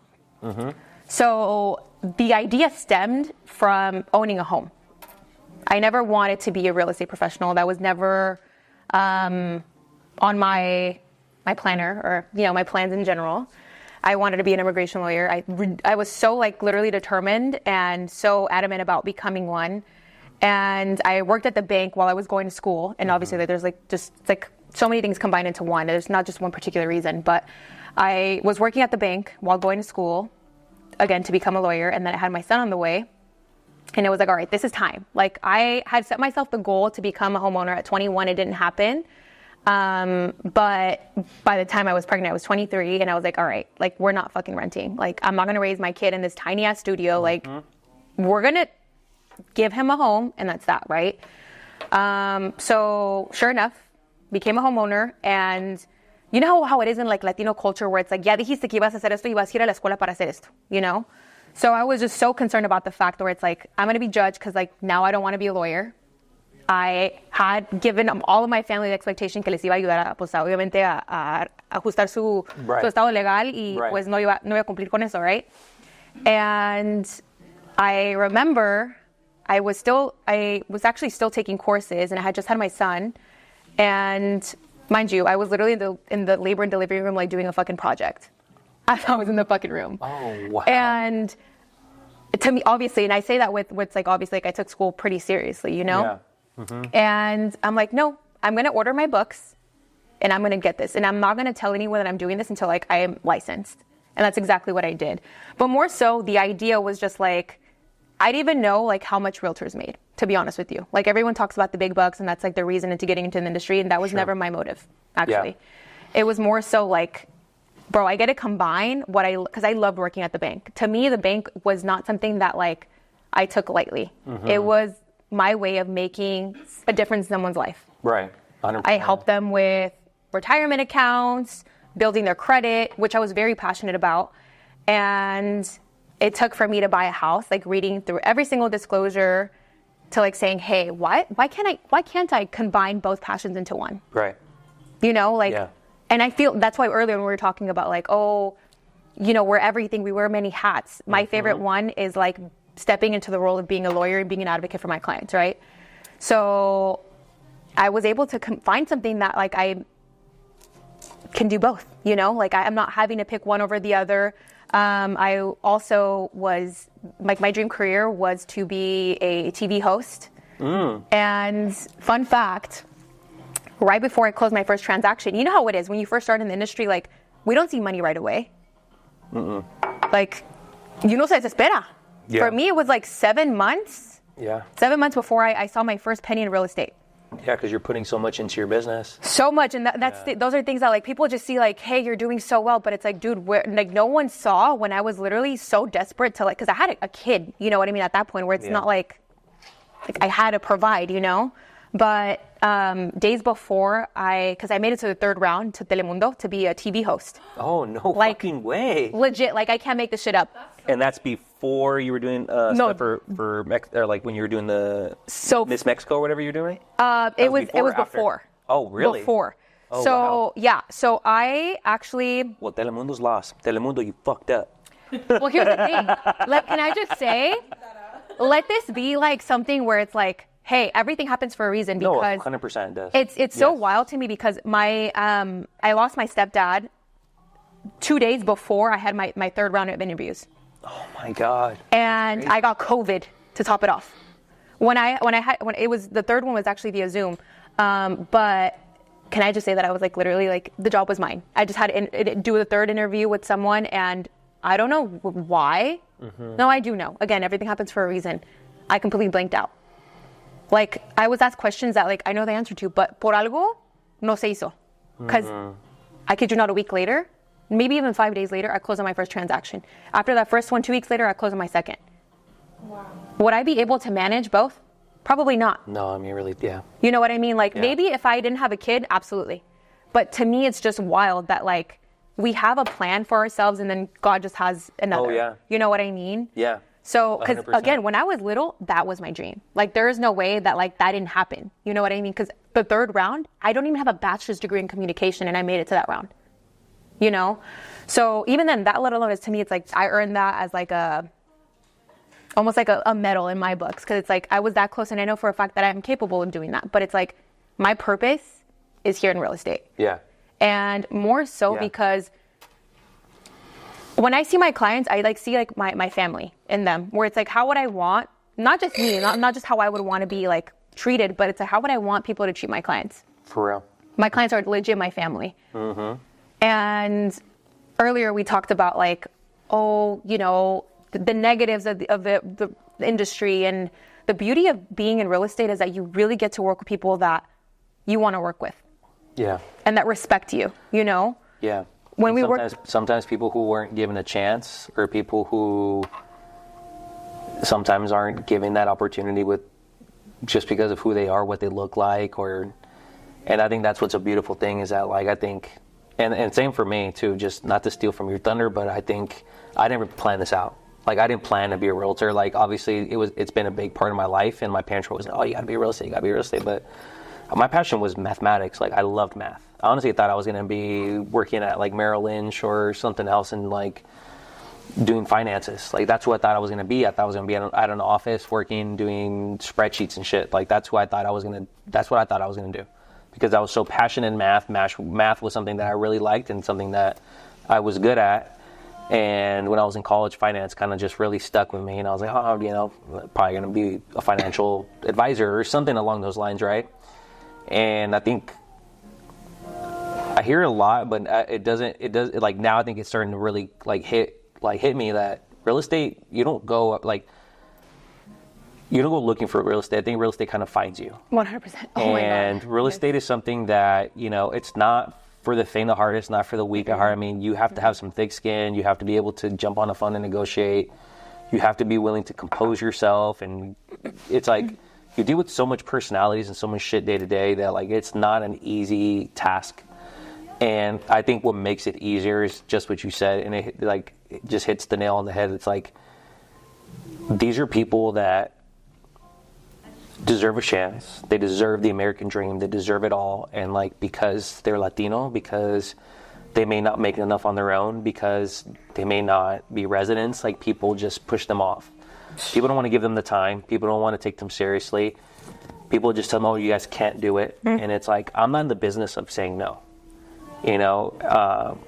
So the idea stemmed from owning a home. I never wanted to be a real estate professional. That was never on my planner, or, you know, my plans in general. I wanted to be an immigration lawyer. I was so like literally determined and so adamant about becoming one. And I worked at the bank while I was going to school. And obviously there's like just like so many things combined into one. There's not just one particular reason, but I was working at the bank while going to school, again, to become a lawyer. And then I had my son on the way. And it was like, all right, this is time. Like I had set myself the goal to become a homeowner at 21. It didn't happen. But by the time I was pregnant, I was 23, and I was like, all right, like we're not fucking renting. Like I'm not going to raise my kid in this tiny ass studio. Like we're going to give him a home, and that's that. Right. So sure enough, became a homeowner. And you know how it is in like Latino culture, where it's like, ya dijiste que ibas a hacer esto y vas a ir a la escuela para hacer esto, you know? So I was just so concerned about the fact where it's like, I'm going to be judged because like now I don't want to be a lawyer. I had given all of my family the expectation que les iba a ayudar, pues obviamente a ajustar su estado legal, y pues no iba a cumplir con eso, right? And I remember I was actually still taking courses, and I had just had my son, and mind you, I was literally in the labor and delivery room, like doing a fucking project. I was in the fucking room. Oh, wow. And to me, obviously, and I say that with like obviously, like I took school pretty seriously, you know? Yeah. And I'm like, no, I'm going to order my books, and I'm going to get this. And I'm not going to tell anyone that I'm doing this until like I am licensed. And that's exactly what I did. But more so, the idea was just like, I didn't even know like how much realtors made, to be honest with you. Like everyone talks about the big bucks, and that's like the reason into getting into the industry. And that was never my motive, actually. Yeah. It was more so like, bro, I get to combine because I loved working at the bank. To me, the bank was not something that like I took lightly. It was my way of making a difference in someone's life. Right. 100%. I helped them with retirement accounts, building their credit, which I was very passionate about. And it took for me to buy a house, like reading through every single disclosure, to like saying, hey, why can't I combine both passions into one? Right. You know, like And I feel that's why earlier when we were talking about like, oh, you know, we're everything, we wear many hats. My favorite one is like stepping into the role of being a lawyer and being an advocate for my clients, right? So I was able to find something that like I can do both, you know, like I'm not having to pick one over the other. I also was like, my dream career was to be a TV host. And fun fact, right before I closed my first transaction, you know how it is when you first start in the industry, like we don't see money right away. Like, you no se desespera. Yeah. For me, it was like 7 months. Yeah. 7 months before I saw my first penny in real estate. Yeah, because you're putting so much into your business. So much, and those are things that like people just see like, hey, you're doing so well, but it's like, dude, like no one saw when I was literally so desperate to like, because I had a kid, you know what I mean, at that point where it's not like I had to provide, you know. But days before because I made it to the third round to Telemundo to be a TV host. Oh, no Like, fucking way. Legit, like I can't make this shit up. And that's before you were doing stuff for or like when you were doing the Miss Mexico or whatever you're doing? It was before. Oh, really? Before. Oh, so wow. yeah, so I actually. Well, Telemundo's lost. Telemundo, you fucked up. Well, here's the thing. Can I just say, let this be like something where it's like, hey, everything happens for a reason, because No, 100% does. It's so wild to me because my I lost my stepdad 2 days before I had my third round of interviews. Oh my God. And I got COVID to top it off. When it was the third one was actually via Zoom, but can I just say that I was like literally like the job was mine. I just had to do the third interview with someone, and I don't know why. No, I do know. Again, everything happens for a reason. I completely blanked out. Like I was asked questions that like I know the answer to, but por algo no se hizo. Because I kid you not, a week later, maybe even 5 days later, I closed on my first transaction. After that first one, 2 weeks later, I closed on my second. Wow. Would I be able to manage both? Probably not. No, I mean, really, yeah. You know what I mean? Like maybe if I didn't have a kid, absolutely. But to me, it's just wild that like we have a plan for ourselves and then God just has another. Oh, yeah. You know what I mean? Yeah. So, because 100%. again, when I was little, that was my dream. Like, there is no way that like that didn't happen. You know what I mean? Because the third round, I don't even have a bachelor's degree in communication, and I made it to that round. You know, so even then, that let alone is to me, it's like I earned that as like almost like a medal in my books, because it's like I was that close, and I know for a fact that I'm capable of doing that. But it's like my purpose is here in real estate. Yeah. And more so because when I see my clients, I like see like my family in them, where it's like, how would I want, not just me, not just how I would want to be like treated, but it's like, how would I want people to treat my clients? For real. My clients are legit my family. Mm-hmm. And earlier we talked about like, oh, you know, the negatives of the industry, and the beauty of being in real estate is that you really get to work with people that you want to work with. Yeah. And that respect you, you know? Yeah. When we sometimes people who weren't given a chance, or people who sometimes aren't given that opportunity with just because of who they are, what they look like, and I think that's what's a beautiful thing is that like I think, and same for me too, just not to steal from your thunder, but I think I never planned this out. Like I didn't plan to be a realtor. Like obviously it's been a big part of my life, and my parents were always like, oh, you gotta be a real estate, but my passion was mathematics. Like I loved math. I honestly thought I was going to be working at like Merrill Lynch or something else and like doing finances. Like that's what I thought I was going to be. I thought I was going to be at an office working, doing spreadsheets and shit. Like that's what I thought I was going to do, because I was so passionate in math. Math was something that I really liked and something that I was good at. And when I was in college, finance kind of just really stuck with me. And I was like, oh, you know, probably going to be a financial advisor or something along those lines, right? And I think I hear it a lot, but it does like now I think it's starting to really like hit me that real estate, you don't go looking for real estate. I think real estate kind of finds you. 100%. Oh and my God. And real estate is something that, you know, it's not for the faint of heart, it's not for the weak at heart. I mean, you have to have some thick skin, you have to be able to jump on the phone and negotiate. You have to be willing to compose yourself, and it's like you deal with so much personalities and so much shit day to day that like it's not an easy task. And I think what makes it easier is just what you said, and it just hits the nail on the head. It's like these are people that deserve a chance. They deserve the American dream. They deserve it all. And like, because they're Latino, because they may not make enough on their own, because they may not be residents, like people just push them off. People don't want to give them the time. People don't want to take them seriously. People just tell them, oh, you guys can't do it. And it's like, I'm not in the business of saying no. You know,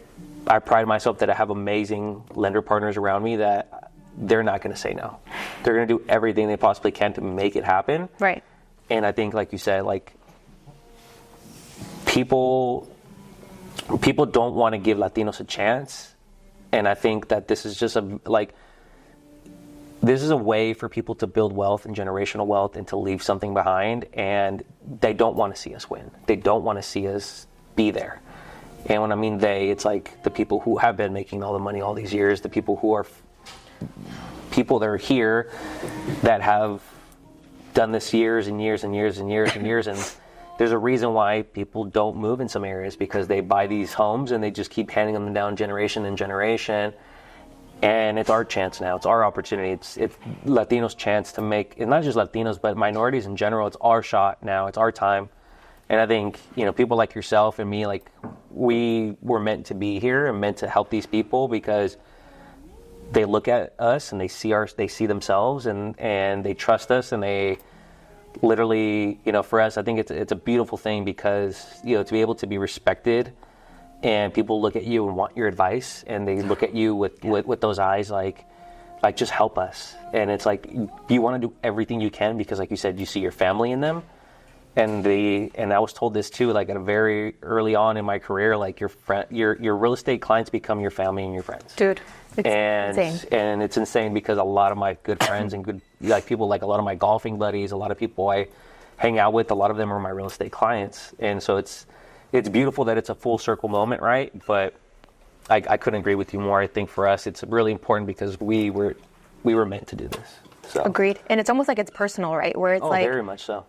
I pride myself that I have amazing lender partners around me that they're not going to say no. They're going to do everything they possibly can to make it happen. Right. And I think, like you said, like people don't want to give Latinos a chance. And I think that this is just this is a way for people to build wealth and generational wealth and to leave something behind. And they don't want to see us win. They don't want to see us be there. And when I mean they, it's like the people who have been making all the money all these years, the people who are people that are here that have done this years and years and years and years and years. And there's a reason why people don't move in some areas, because they buy these homes and they just keep handing them down generation and generation. And it's our chance now. It's our opportunity. It's Latinos' chance to make, and not just Latinos, but minorities in general. It's our shot now. It's our time. And I think, you know, people like yourself and me, like, we were meant to be here and meant to help these people, because they look at us and they see themselves and they trust us, and they literally, you know, for us, I think it's a beautiful thing, because, you know, to be able to be respected and people look at you and want your advice, and they look at you with those eyes like just help us. And it's like, you want to do everything you can, because like you said, you see your family in them. And I was told this too, like at a very early on in my career, like your real estate clients become your family and your friends. Dude, it's insane. And it's insane, because a lot of my good friends and good, like people, like a lot of my golfing buddies, a lot of people I hang out with, a lot of them are my real estate clients. And so it's beautiful that it's a full circle moment, right? But I couldn't agree with you more. I think for us, it's really important, because we were meant to do this. So. Agreed. And it's almost like it's personal, right? Where it's like, very much so.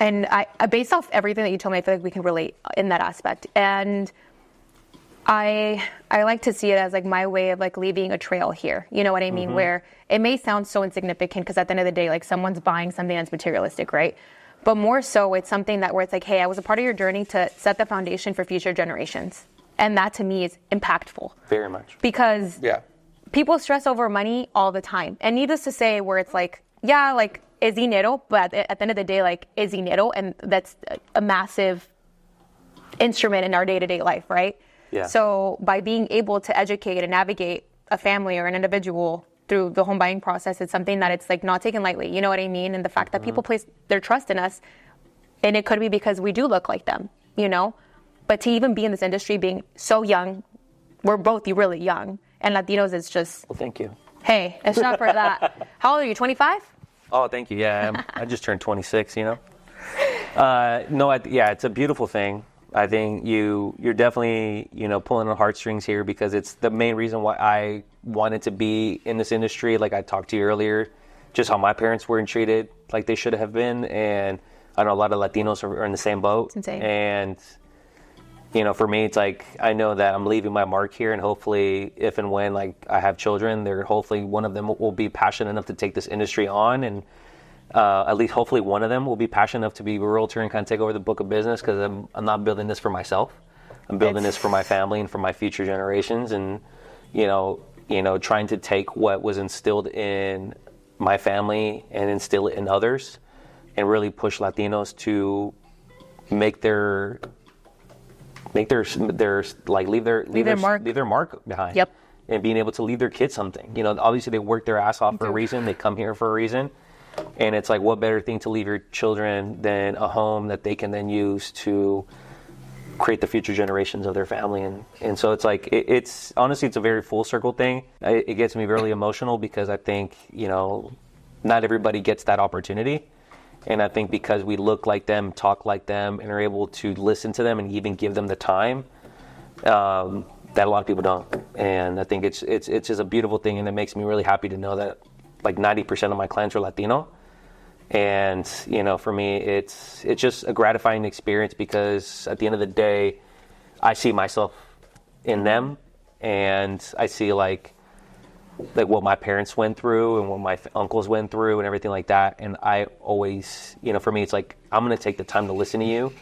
And I, based off everything that you told me, I feel like we can relate in that aspect. And I like to see it as like my way of like leaving a trail here. You know what I mean? Where it may sound so insignificant, because at the end of the day, like someone's buying something that's materialistic, right? But more so, it's something that where it's like, hey, I was a part of your journey to set the foundation for future generations. And that to me is impactful. Very much. Because people stress over money all the time. And needless to say, where it's like, yeah, like, es dinero, but at the end of the day, like, es dinero, and that's a massive instrument in our day-to-day life, right? Yeah. So by being able to educate and navigate a family or an individual through the home buying process, it's something that it's like not taken lightly, you know what I mean? And the fact that people place their trust in us, and it could be because we do look like them, you know? But to even be in this industry being so young, we're both really young, and Latinos is just... Well, thank you. Hey, it's not for that. How old are you, 25? Oh, thank you. Yeah, I just turned 26, you know. It's a beautiful thing. I think you're definitely, you know, pulling on heartstrings here, because it's the main reason why I wanted to be in this industry. Like I talked to you earlier, just how my parents weren't treated like they should have been. And I know a lot of Latinos are in the same boat. It's insane. And, you know, for me, it's like, I know that I'm leaving my mark here, and hopefully if and when like I have children, hopefully one of them will be passionate enough to take this industry on, and at least hopefully one of them will be passionate enough to be a realtor and kind of take over the book of business, because I'm not building this for myself. I'm building this for my family and for my future generations, and you know, trying to take what was instilled in my family and instill it in others, and really push Latinos to leave their mark behind. Yep. And being able to leave their kids something. You know, obviously they work their ass off for a reason. They come here for a reason. And it's like, what better thing to leave your children than a home that they can then use to create the future generations of their family. And so it's like, it's honestly, it's a very full circle thing. It gets me really emotional, because I think, you know, not everybody gets that opportunity. And I think because we look like them, talk like them, and are able to listen to them and even give them the time, that a lot of people don't. And I think it's just a beautiful thing, and it makes me really happy to know that like 90% of my clients are Latino. And, you know, for me, it's just a gratifying experience, because at the end of the day, I see myself in them, and I see like like what my parents went through and what my uncles went through and everything like that. And I always, for me, it's like, I'm going to take the time to listen to you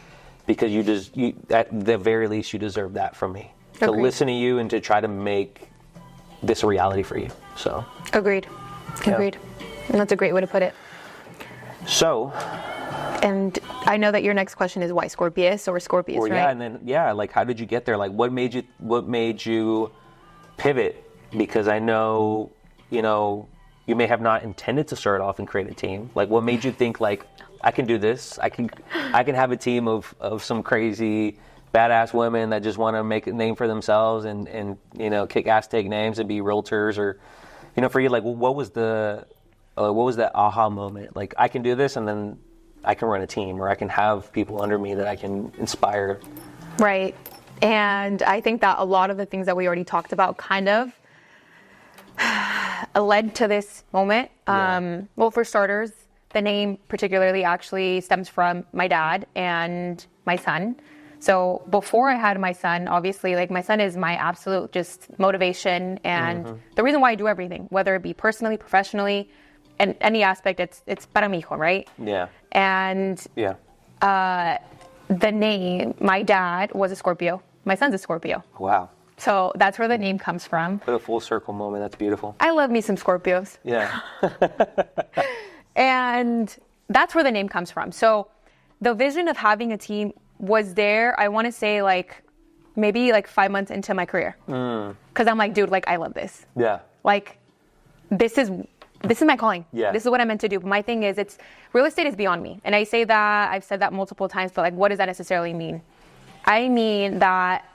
because you at the very least, you deserve that from me. To listen to you and to try to make this a reality for you. So. Agreed. And that's a great way to put it. So. And I know that your next question is why Scorpious or Scorpious, right? Yeah, and then like how did you get there? Like what made you pivot? Because I know, you may have not intended to start off and create a team. Like what made you think like I can do this? I can have a team of some crazy badass women that just want to make a name for themselves and kick ass, take names and be realtors, or for you, like what was that aha moment? Like I can do this and then I can run a team, or I can have people under me that I can inspire. Right. And I think that a lot of the things that we already talked about kind of led to this moment. Well, for starters, the name particularly actually stems from my dad and my son. So before I had my son, obviously, like my son is my absolute just motivation and the reason why I do everything, whether it be personally, professionally, and any aspect, it's para mi hijo, right? Yeah. And the name, my dad was a Scorpio. My son's a Scorpio. Wow. So that's where the name comes from. What a full circle moment. That's beautiful. I love me some Scorpios. Yeah. And that's where the name comes from. So the vision of having a team was there, I want to say maybe 5 months into my career. Because I'm like, dude, like I love this. Yeah. Like this is my calling. Yeah. This is what I meant to do. But my thing is real estate is beyond me. And I say that, I've said that multiple times, but like what does that necessarily mean? I mean that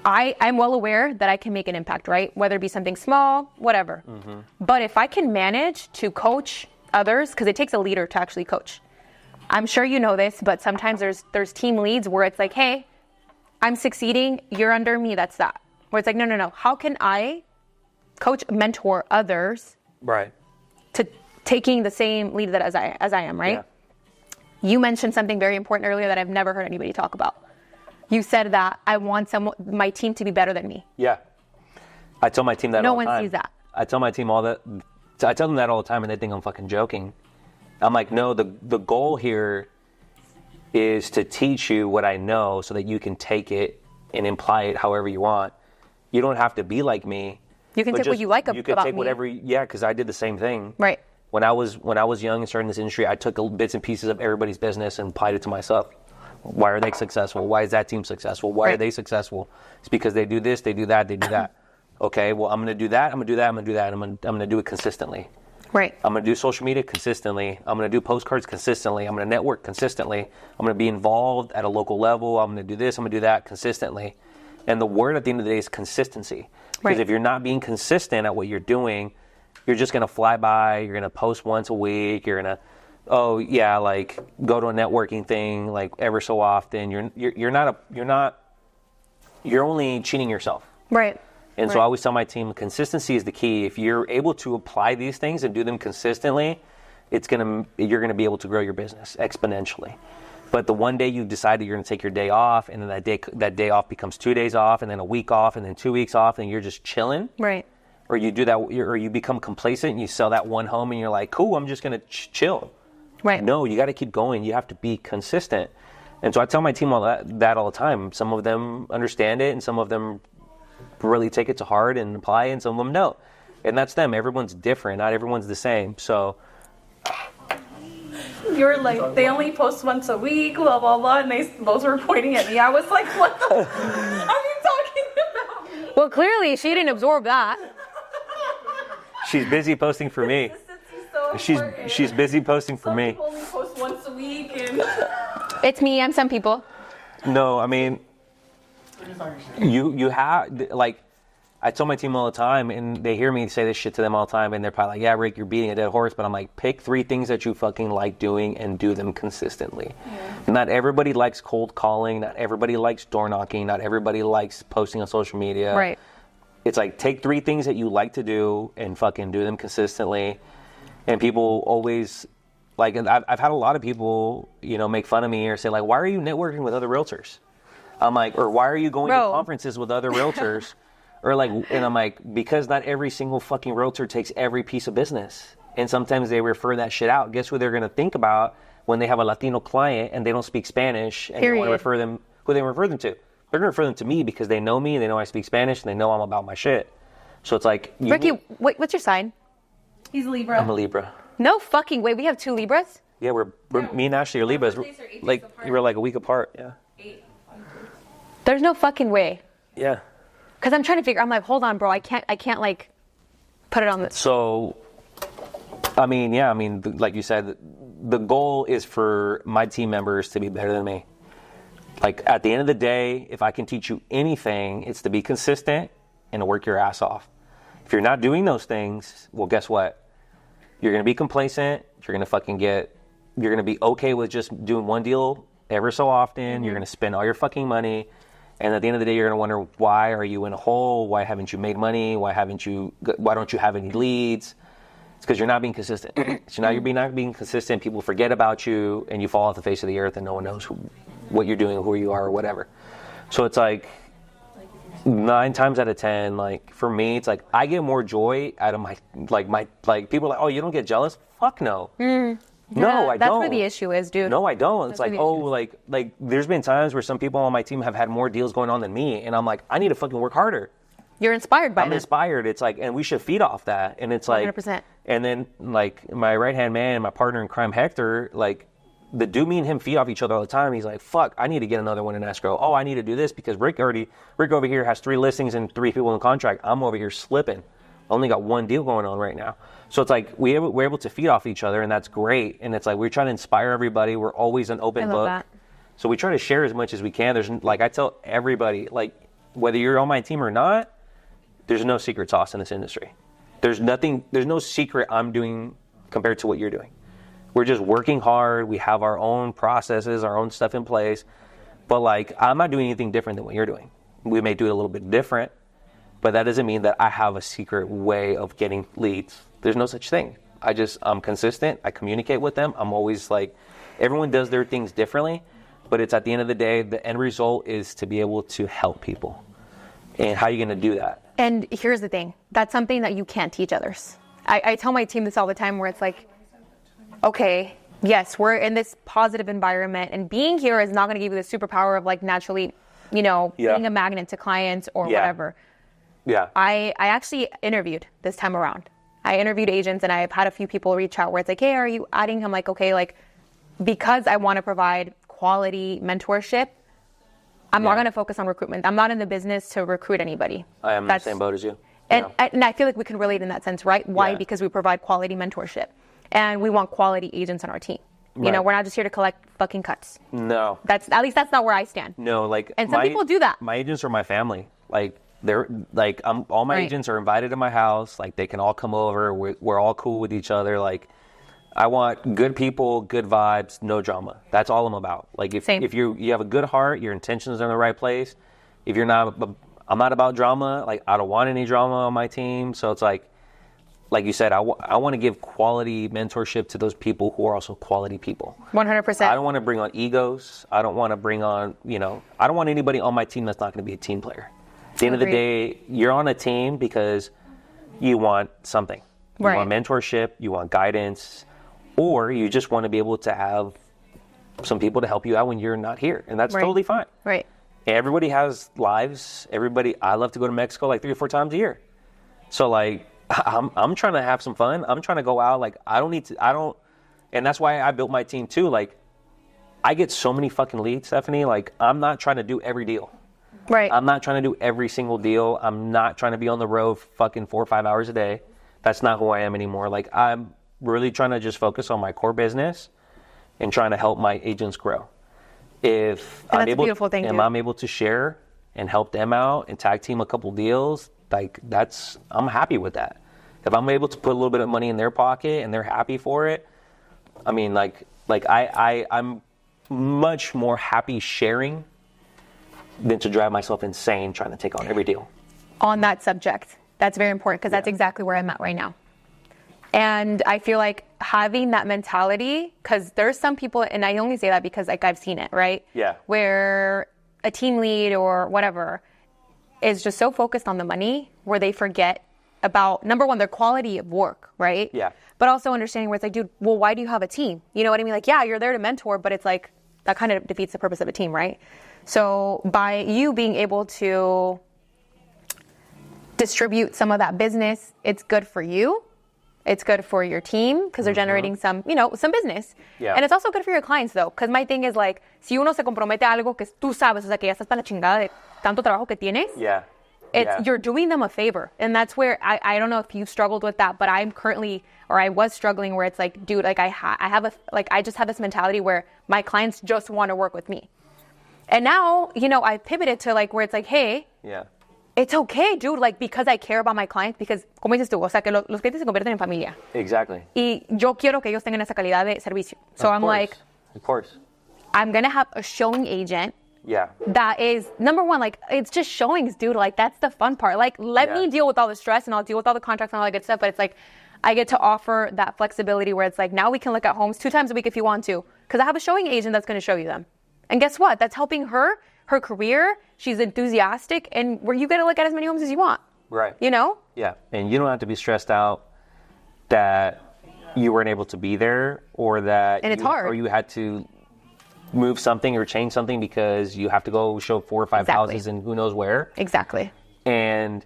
I'm well aware that I can make an impact, right? Whether it be something small, whatever. But if I can manage to coach others, because it takes a leader to actually coach. I'm sure you know this, but sometimes there's team leads where it's like, hey, I'm succeeding, you're under me, that's that. Where it's like, no. How can I coach, mentor others Right. to taking the same lead that as I am, right? Yeah. You mentioned something very important earlier that I've never heard anybody talk about. You said that I want my team to be better than me. Yeah. I tell my team that all the time. No one sees that. I tell my team I tell them that all the time and they think I'm fucking joking. I'm like, no, the goal here is to teach you what I know so that you can take it and imply it however you want. You don't have to be like me. You can take what you like about me. You can take whatever, because I did the same thing. Right. When I was young and starting this industry, I took bits and pieces of everybody's business and applied it to myself. Why are they successful? Why is that team successful? Why are they successful? It's because they do this, they do that, they do that. Okay, well, I'm going to do that, I'm going to do that, I'm going to do that, I'm going to do it consistently. Right. I'm going to do social media consistently. I'm going to do postcards consistently. I'm going to network consistently. I'm going to be involved at a local level. I'm going to do this, I'm going to do that consistently. And the word at the end of the day is consistency. Because if you're not being consistent at what you're doing, you're just going to fly by, you're going to post once a week, you're going to go to a networking thing like ever so often. You're only cheating yourself. Right. And so I always tell my team, consistency is the key. If you're able to apply these things and do them consistently, you're going to be able to grow your business exponentially. But the one day you decide that you're going to take your day off, and then that day off becomes 2 days off, and then a week off, and then 2 weeks off, and you're just chilling. Right. Or you do that, or you become complacent and you sell that one home, and you're like, cool, I'm just going to chill. Right. No, you got to keep going. You have to be consistent. And so I tell my team all that all the time. Some of them understand it, and some of them really take it to heart and apply it, and some of them don't. And that's them. Everyone's different. Not everyone's the same. So you're like, they only post once a week, blah, blah, blah, and they both were pointing at me. I was like, what the are you talking about me? Well, clearly she didn't absorb that. She's busy posting for me. She's busy posting for me. Some people only post once a week. And it's me and some people. No, I mean, you have, like, I tell my team all the time, and they hear me say this shit to them all the time, and they're probably like, yeah, Rick, you're beating a dead horse, but I'm like, pick 3 things that you fucking like doing and do them consistently. Yeah. Not everybody likes cold calling, not everybody likes door knocking, not everybody likes posting on social media. Right. It's like, take 3 things that you like to do and fucking do them consistently. And people always, like, I've had a lot of people, make fun of me or say, like, why are you networking with other realtors? I'm like, or why are you going to conferences with other realtors? Or like, and I'm like, because not every single fucking realtor takes every piece of business. And sometimes they refer that shit out. Guess who they're going to think about when they have a Latino client and they don't speak Spanish and they want to refer them, who they refer them to? They're going to refer them to me because they know me, they know I speak Spanish, and they know I'm about my shit. So it's like... Ricky, what's your sign? He's a Libra. I'm a Libra. No fucking way. We have 2 Libras? Yeah, me and Ashley are Libras. Like, you were like a week apart, yeah. 8. There's no fucking way. Yeah. Because I'm trying to figure, I'm like, hold on, bro. I can't like, put it on the... So, I mean, yeah, like you said, the goal is for my team members to be better than me. Like, at the end of the day, if I can teach you anything, it's to be consistent and to work your ass off. If you're not doing those things, well, guess what? You're going to be complacent. You're going to be okay with just doing one deal ever so often. You're going to spend all your fucking money. And at the end of the day, you're going to wonder, why are you in a hole? Why haven't you made money? Why don't you have any leads? It's because you're not being consistent. So now you're not being consistent. People forget about you and you fall off the face of the earth and no one knows what you're doing, who you are, or whatever. So it's like 9 times out of 10, like for me, it's like I get more joy out of my people are like, oh, you don't get jealous? Fuck no. No, I don't. That's where the issue is, dude. No, I don't. It's like, oh, like there's been times where some people on my team have had more deals going on than me, and I'm like, I need to fucking work harder. You're inspired by I'm inspired. It's like, and we should feed off that. And it's like, 100%. And then like my right-hand man, my partner in crime, Hector, like the dude, me and him feed off each other all the time. He's like, fuck, I need to get another one in escrow. Oh, I need to do this because Rick over here has 3 listings and 3 people in contract. I'm over here slipping. Only got 1 deal going on right now. So it's like we're able to feed off each other, and that's great. And it's like we're trying to inspire everybody. We're always an open book. That. So we try to share as much as we can. There's like I tell everybody, like whether you're on my team or not, there's no secret sauce in this industry. There's no secret I'm doing compared to what you're doing. We're just working hard. We have our own processes, our own stuff in place. But like I'm not doing anything different than what you're doing. We may do it a little bit different, but that doesn't mean that I have a secret way of getting leads. There's no such thing. I'm consistent. I communicate with them. I'm always like, everyone does their things differently, but it's at the end of the day, the end result is to be able to help people. And how are you going to do that? And here's the thing. That's something that you can't teach others. I tell my team this all the time where it's like, okay, yes, we're in this positive environment, and being here is not going to give you the superpower of like naturally, being a magnet to clients or whatever. Yeah. I actually interviewed this time around. I interviewed agents, and I've had a few people reach out where it's like, hey, are you adding? I'm like, okay, like, because I want to provide quality mentorship, I'm not going to focus on recruitment. I'm not in the business to recruit anybody. I am in the same boat as you. And I feel like we can relate in that sense, right? Why? Because we provide quality mentorship, and we want quality agents on our team. You know, we're not just here to collect fucking cuts. No. At least that's not where I stand. No, like, and some people do that. My agents are my family. Like, they're like, all my agents are invited to my house. Like, they can all come over. We're all cool with each other. Like, I want good people, good vibes, no drama. That's all I'm about. Like, if you have a good heart, your intentions are in the right place. If you're not, I'm not about drama. Like, I don't want any drama on my team. So it's like you said, I want to give quality mentorship to those people who are also quality people. 100%. I don't want to bring on egos. I don't want to bring on, I don't want anybody on my team that's not going to be a team player. At the end of the day, you're on a team because you want something. You want mentorship, you want guidance, or you just want to be able to have some people to help you out when you're not here. And that's totally fine. Right. Everybody has lives. I love to go to Mexico like 3 or 4 times a year. So like, I'm trying to have some fun. I'm trying to go out. Like, and that's why I built my team too. Like, I get so many fucking leads, Stephanie. Like, I'm not trying to do every deal. Right. I'm not trying to do every single deal. I'm not trying to be on the road fucking 4 or 5 hours a day. That's not who I am anymore. Like, I'm really trying to just focus on my core business and trying to help my agents grow. If I'm able to share and help them out and tag team a couple deals, like I'm happy with that. If I'm able to put a little bit of money in their pocket and they're happy for it, I mean, I'm much more happy sharing than to drive myself insane trying to take on every deal. On that subject, that's very important because that's exactly where I'm at right now. And I feel like having that mentality, because there's some people, and I only say that because like I've seen it, right? Yeah. Where a team lead or whatever, is just so focused on the money where they forget about, number one, their quality of work, right? Yeah. But also understanding where it's like, dude, well, why do you have a team? You know what I mean? Like, yeah, you're there to mentor, but it's like, that kind of defeats the purpose of a team, right? So by you being able to distribute some of that business, it's good for you. It's good for your team because they're generating some, some business. Yeah. And it's also good for your clients though. Because my thing is like, si uno se compromete a algo que tú sabes, o sea, que ya estás para la chingada de tanto trabajo que tienes. Yeah. You're doing them a favor. And that's where I don't know if you've struggled with that, but I'm currently, or I was struggling where it's like, dude, like I just have this mentality where my clients just want to work with me. And now, I pivoted to like where it's like, hey, Yeah. it's okay, dude, like because I care about my clients, because como dices tú, o sea, que los clientes se convierten en familia. Exactly. Y yo quiero que ellos tengan esa calidad de servicio. So I'm like, of course. I'm going to have a showing agent. Yeah. That is, number one, like, it's just showings, dude. Like, that's the fun part. Like, let me deal with all the stress and I'll deal with all the contracts and all that good stuff. But it's like, I get to offer that flexibility where it's like, now we can look at homes 2 times a week if you want to. Because I have a showing agent that's going to show you them. And guess what? That's helping her career. She's enthusiastic. And where you get to look at as many homes as you want. Right. Yeah. And you don't have to be stressed out that you weren't able to be there or that and it's hard. Or you had to move something or change something because you have to go show 4 or 5 houses in who knows where. Exactly. And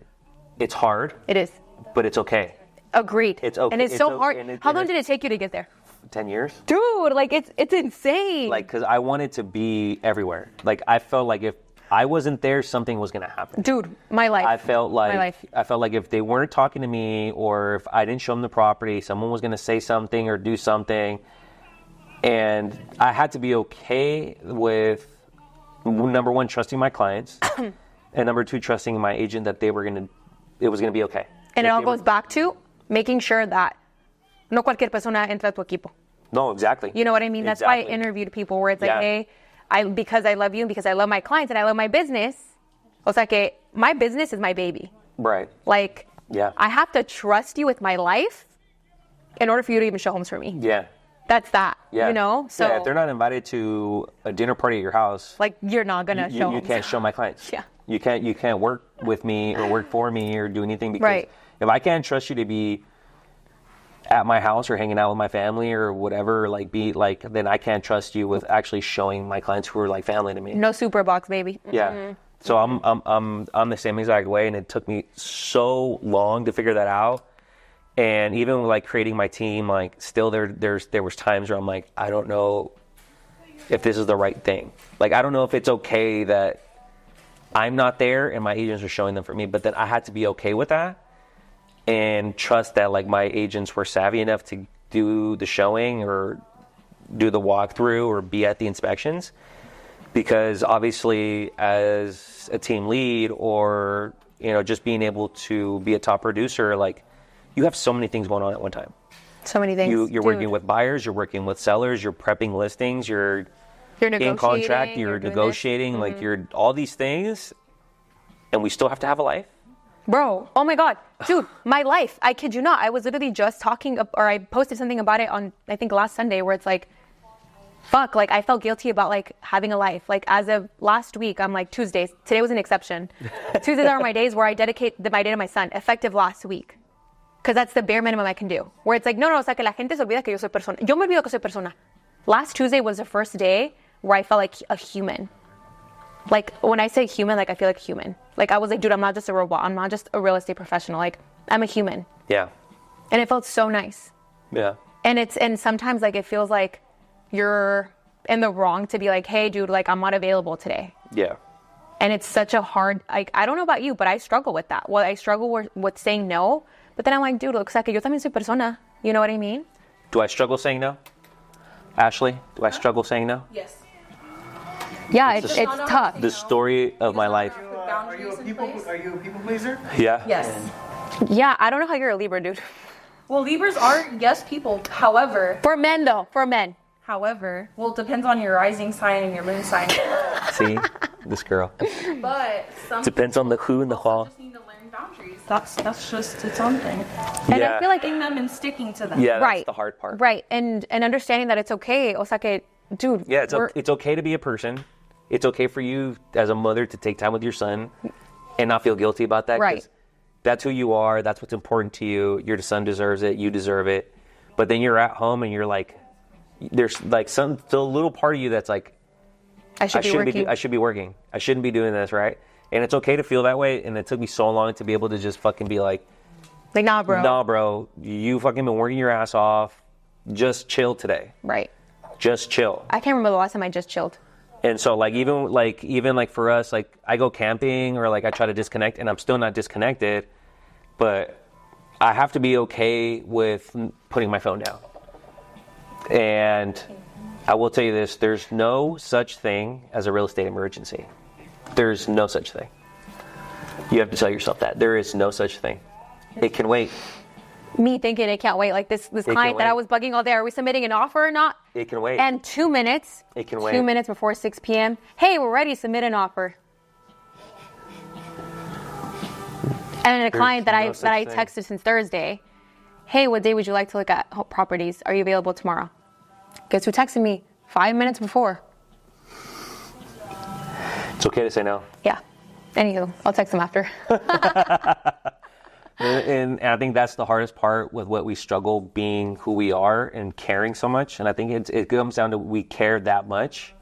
it's hard. It is. But it's okay. Agreed. It's okay. And it's so hard. How long did it take you to get there? 10 years. Dude, like it's insane. Like, because I wanted to be everywhere. Like, I felt like if I wasn't there, something was going to happen. Dude, my life. I felt like if they weren't talking to me or if I didn't show them the property, someone was going to say something or do something. And I had to be okay with, number one, trusting my clients, and number 2, trusting my agent that it was going to be okay. And it all goes back to making sure that no cualquier persona entra a tu equipo. No, exactly. You know what I mean? That's why I interviewed people where it's like, hey, because I love you and because I love my clients and I love my business, o sea que my business is my baby. Right. Like, yeah. I have to trust you with my life in order for you to even show homes for me. Yeah. That's that, yeah. So if they're not invited to a dinner party at your house, like you're not gonna show. You can't show my clients. Yeah. You can't work with me or work for me or do anything because if I can't trust you to be at my house or hanging out with my family or whatever, then I can't trust you with actually showing my clients who are like family to me. No super box, baby. Yeah. Mm-hmm. So I'm the same exact way, and it took me so long to figure that out. And even like creating my team, like still there was times where I'm like, I don't know if this is the right thing. Like, I don't know if it's okay that I'm not there and my agents are showing them for me, but then I had to be okay with that and trust that like my agents were savvy enough to do the showing or do the walkthrough or be at the inspections. Because obviously as a team lead or, just being able to be a top producer, like, you have so many things going on at one time. So many things. You're working with buyers, you're working with sellers, you're prepping listings, you're in contract, you're negotiating, like you're all these things, and we still have to have a life. Bro, oh my God. Dude, my life. I kid you not. I was literally just talking, or I posted something about it on, I think last Sunday, where it's like, fuck, like I felt guilty about like having a life. Like as of last week, I'm like Tuesdays. Today was an exception. Tuesdays are my days where I dedicate my day to my son, effective last week. Because that's the bare minimum I can do. Where it's like, no, o sea, que la gente se olvida que yo soy persona. Yo me olvido que soy persona. Last Tuesday was the first day where I felt like a human. Like, when I say human, like, I feel like human. Like, I was like, dude, I'm not just a robot. I'm not just a real estate professional. Like, I'm a human. Yeah. And it felt so nice. Yeah. And sometimes, like, it feels like you're in the wrong to be like, hey, dude, like, I'm not available today. Yeah. And it's such a hard, like, I don't know about you, but I struggle with that. Well, I struggle with saying no. But then I'm like, dude, looks like yo también soy persona. You know what I mean? Do I struggle saying no? Ashley, do I struggle saying no? Yes. Yeah, it's tough. The story of my life. Are you a people pleaser? Yeah. Yes. Yeah, I don't know how you're a Libra, dude. Well, Libras are yes people. However, For men, though. For men. well, it depends on your rising sign and your moon sign. See, this girl. But some Depends on the who and the people what. just need to learn boundaries. That's just its own thing. And Yeah. I feel like, Getting them and sticking to them. Yeah, that's right. the hard part. Right. And understanding that it's okay. O sea que, dude. Yeah, it's okay to be a person. It's okay for you as a mother to take time with your son. and not feel guilty about that. 'Cause Right. that's who you are. That's what's important to you. Your son deserves it. You deserve it. But then you're at home and you're like, there's like still a little part of you that's like, I should be working. I should be working. I shouldn't be doing this, right? And it's okay to feel that way. And it took me so long to be able to just fucking be like, nah, bro. You fucking been working your ass off. Just chill today. Right. Just chill. I can't remember the last time I just chilled. And so like even for us, like I go camping or like I try to disconnect and I'm still not disconnected, but I have to be okay with putting my phone down. And I will tell you this, there's no such thing as a real estate emergency. There's no such thing. You have to tell yourself that. There is no such thing. It can wait. Me thinking it can't wait. Like this client that I was bugging all day. Are we submitting an offer or not? It can wait. And 2 minutes. It can wait. 2 minutes before 6 p.m. Hey, we're ready. Submit an offer. And then a client that I texted since Thursday. Hey, what day would you like to look at properties? Are you available tomorrow? Guess who texted me 5 minutes before? It's okay to say no. Yeah. Anywho, I'll text him after. And I think that's the hardest part with what we struggle being who we are and caring so much. And I think it comes down to we care that much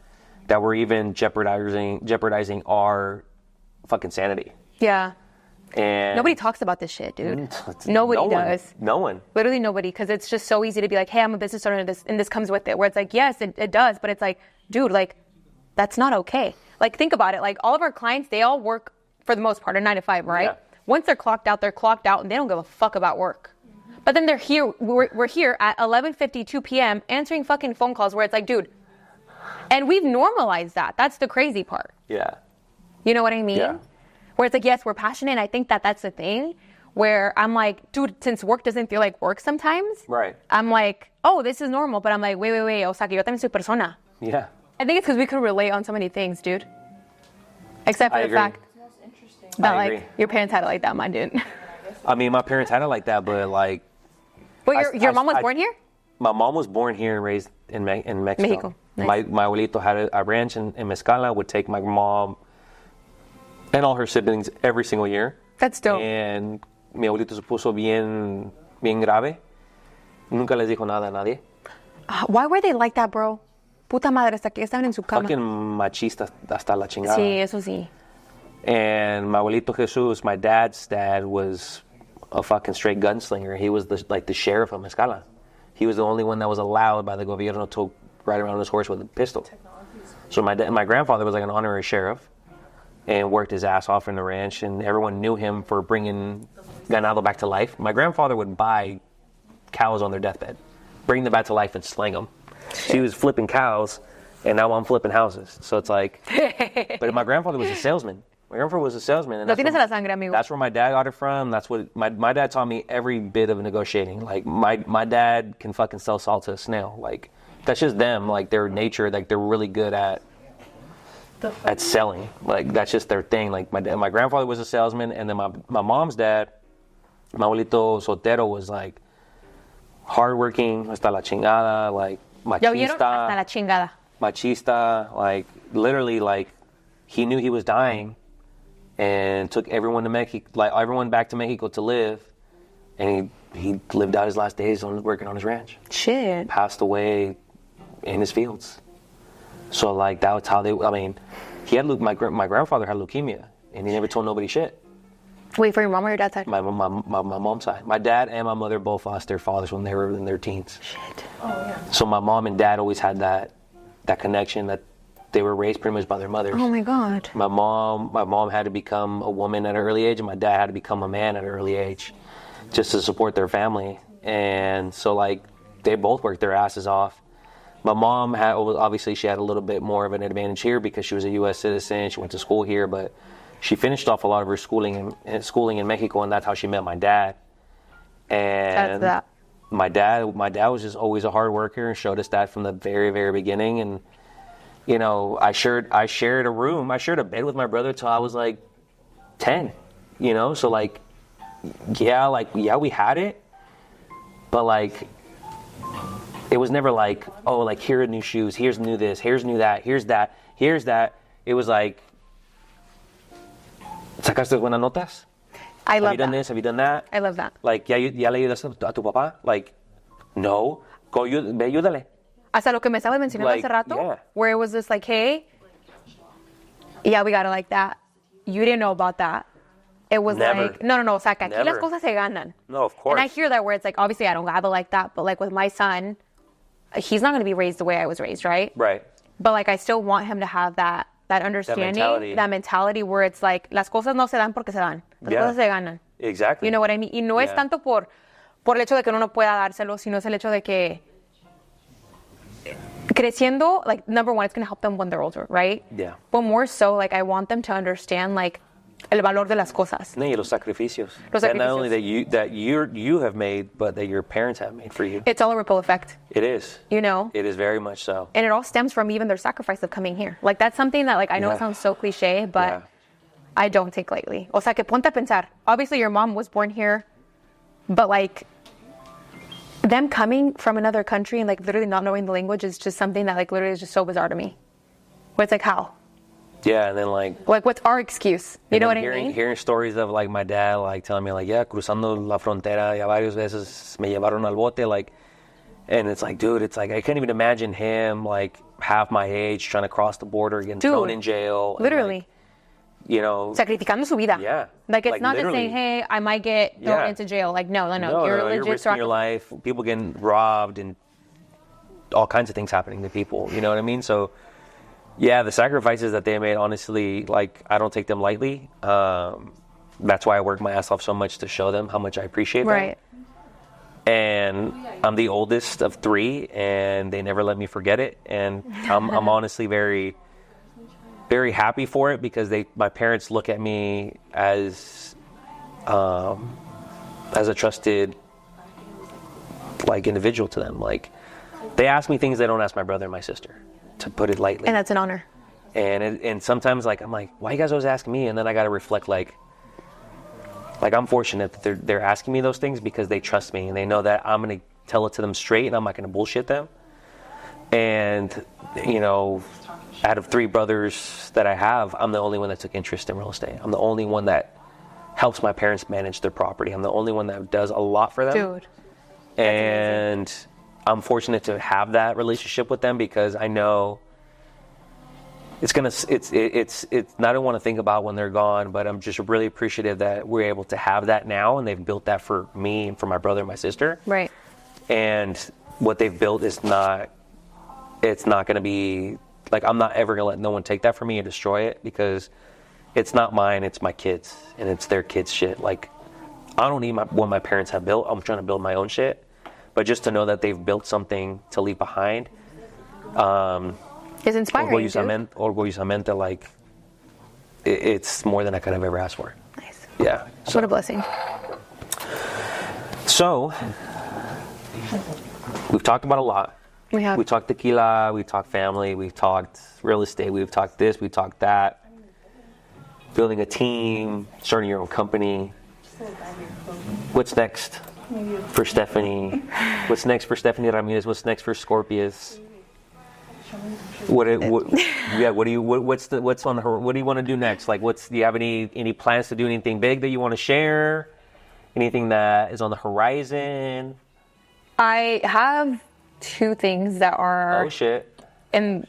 that we're even jeopardizing our fucking sanity. Yeah. And Nobody talks about this shit, dude. Nobody does. No one. Literally nobody, because it's just so easy to be like, hey, I'm a business owner, and this comes with it. Where it's like, yes, it does, but it's like, dude, like, that's not okay. Like, think about it. Like, all of our clients, they all work, for the most part, a 9 to 5, right? Yeah. Once they're clocked out, and they don't give a fuck about work. But then they're here, we're here at 11:52 p.m. answering fucking phone calls where it's like, dude, and we've normalized that. That's the crazy part. Yeah. You know what I mean? Yeah. Where it's like, yes, we're passionate. And I think that's the thing where I'm like, dude, since work doesn't feel like work sometimes. Right. I'm like, oh, this is normal. But I'm like, wait. O sea, que yo también soy persona. Yeah. I think it's because we could relate on so many things, dude. Except for I the agree. fact that, I like, agree. your parents had it like that. Mine didn't. I mean, my parents had it like that, but like. Well, your mom was born here? My mom was born here and raised in Mexico. Mexico. Nice. My abuelito had a ranch in Mezcala, would take my mom and all her siblings every single year. That's dope. And mi abuelito se puso bien grave. Nunca les dijo nada a nadie. Why were they like that, bro? Puta madre, hasta que estaban en su cama. Fucking machista hasta la chingada. Sí, eso sí. And my abuelito Jesus, my dad's dad, was a fucking straight gunslinger. He was the sheriff of Mezcala. He was the only one that was allowed by the gobierno to ride around on his horse with a pistol. So my grandfather was like an honorary sheriff and worked his ass off in the ranch, and everyone knew him for bringing ganado back to life. My grandfather would buy cows on their deathbed, bring them back to life and sling them. So he was flipping cows, and now I'm flipping houses. So it's like, but my grandfather was a salesman. My grandfather was a salesman. And Lo tienes en la sangre, amigo. that's where my dad got it from. That's what my dad taught me every bit of negotiating. Like my dad can fucking sell salt to a snail. Like that's just them. Like their nature. Like they're really good at selling. Like that's just their thing. Like my grandfather was a salesman, and then my mom's dad, my abuelito Sotero, was like hardworking, hasta la chingada, like Yo vieron hasta la machista, chingada. like literally like he knew he was dying, and took everyone to Mexico, like everyone back to Mexico to live, and he lived out his last days working on his ranch. Shit. Passed away in his fields. So like that was how they. I mean, he had my grandfather had leukemia, and he never told nobody shit. Wait, for your mom or your dad's side? My mom's side. My dad and my mother both lost their fathers when they were in their teens. Shit. So my mom and dad always had that connection, that they were raised pretty much by their mothers. Oh my God. My mom had to become a woman at an early age, and my dad had to become a man at an early age, just to support their family. And so like they both worked their asses off. My mom obviously she had a little bit more of an advantage here because she was a U.S. citizen. She went to school here, but she finished off a lot of her schooling in Mexico, and that's how she met my dad. And That's that. my dad was just always a hard worker and showed us that from the very, very beginning. And you know, I shared a bed with my brother till I was like 10. You know, so like yeah, we had it, but like it was never like, oh, like here are new shoes, here's new this, here's new that, here's that. It was like ¿Sacaste buenas notas? I Have love you done that. this? Have you done that? I love that. Like, ¿ya le ayudaste a tu papá? Like, no. Go, ve, ayúdale. Hasta lo que me estabas mencionando Like, hace rato, yeah. where it was just like, hey, yeah, we got it like that. You didn't know about that. It was Never. like, no. O sea, que aquí las Never. cosas se ganan. No, of course. And I hear that where it's like, obviously I don't have it like that, but like with my son, he's not going to be raised the way I was raised, right? Right. But like I still want him to have that understanding, that mentality where it's like, las cosas no se dan porque se dan. Las cosas se ganan. Exactly. You know what I mean? Y no es tanto por el hecho de que uno no pueda dárselo, sino es el hecho de que creciendo, like, number one, it's going to help them when they're older, right? Yeah. But more so, like, I want them to understand, like, el valor de las cosas. No, y los sacrificios. Los That not sacrificios. only that you have made, but that your parents have made for you. It's all a ripple effect, It is. you know? It is very much so. And it all stems from even their sacrifice of coming here. Like, that's something that, like, I know Yeah. it sounds so cliche, but Yeah. I don't take lightly. O sea, que ponte a pensar. Obviously, your mom was born here, but, like, them coming from another country and, like, literally not knowing the language is just something that, like, literally is just so bizarre to me. Where it's like, how? Yeah, and then like Like, what's our excuse? You know what I mean? Hearing stories of like my dad like telling me like, yeah, cruzando la frontera, ya varias veces me llevaron al bote, like, and it's like, dude, it's like I can't even imagine him like half my age trying to cross the border, getting thrown in jail, and, Literally. like, you know, Sacrificando su vida. Yeah. Like, it's Like, not just literally. saying, hey, I might get thrown Yeah. into jail. Like, no. no, You're no, legit you're risking your sacrificing. life, people getting robbed, and all kinds of things happening to people. You know what I mean? So. Yeah, the sacrifices that they made, honestly, like, I don't take them lightly. That's why I work my ass off so much to show them how much I appreciate them. Right. And I'm the oldest of three, and they never let me forget it. And I'm honestly very, very happy for it because my parents look at me as a trusted, like, individual to them. Like, they ask me things they don't ask my brother and my sister, to put it lightly. And that's an honor. And sometimes, like, I'm like, why you guys always asking me? And then I got to reflect, like I'm fortunate that they're asking me those things because they trust me and they know that I'm going to tell it to them straight and I'm not going to bullshit them. And, you know, out of three brothers that I have, I'm the only one that took interest in real estate. I'm the only one that helps my parents manage their property. I'm the only one that does a lot for them. Dude. And I'm fortunate to have that relationship with them because I know it's not I don't want to think about when they're gone, but I'm just really appreciative that we're able to have that now, and they've built that for me and for my brother and my sister. Right. And what they've built is it's not going to be like, I'm not ever going to let no one take that from me and destroy it because it's not mine, it's my kids and it's their kids' shit. Like, I don't need what my parents have built. I'm trying to build my own shit. But just to know that they've built something to leave behind, It's inspiring, dude. orgullosamente, like, it's more than I could have ever asked for. Nice. Yeah. What a blessing. So, we've talked about a lot. We have. We talked tequila, we talked family, we've talked real estate, we've talked this, we talked that. Building a team, starting your own company. What's next for Stefany? What's next for Stefany Ramirez? What's next for Scorpious? What do you want to do next? Like, do you have any plans to do anything big that you want to share? Anything that is on the horizon? I have two things that are Oh shit. in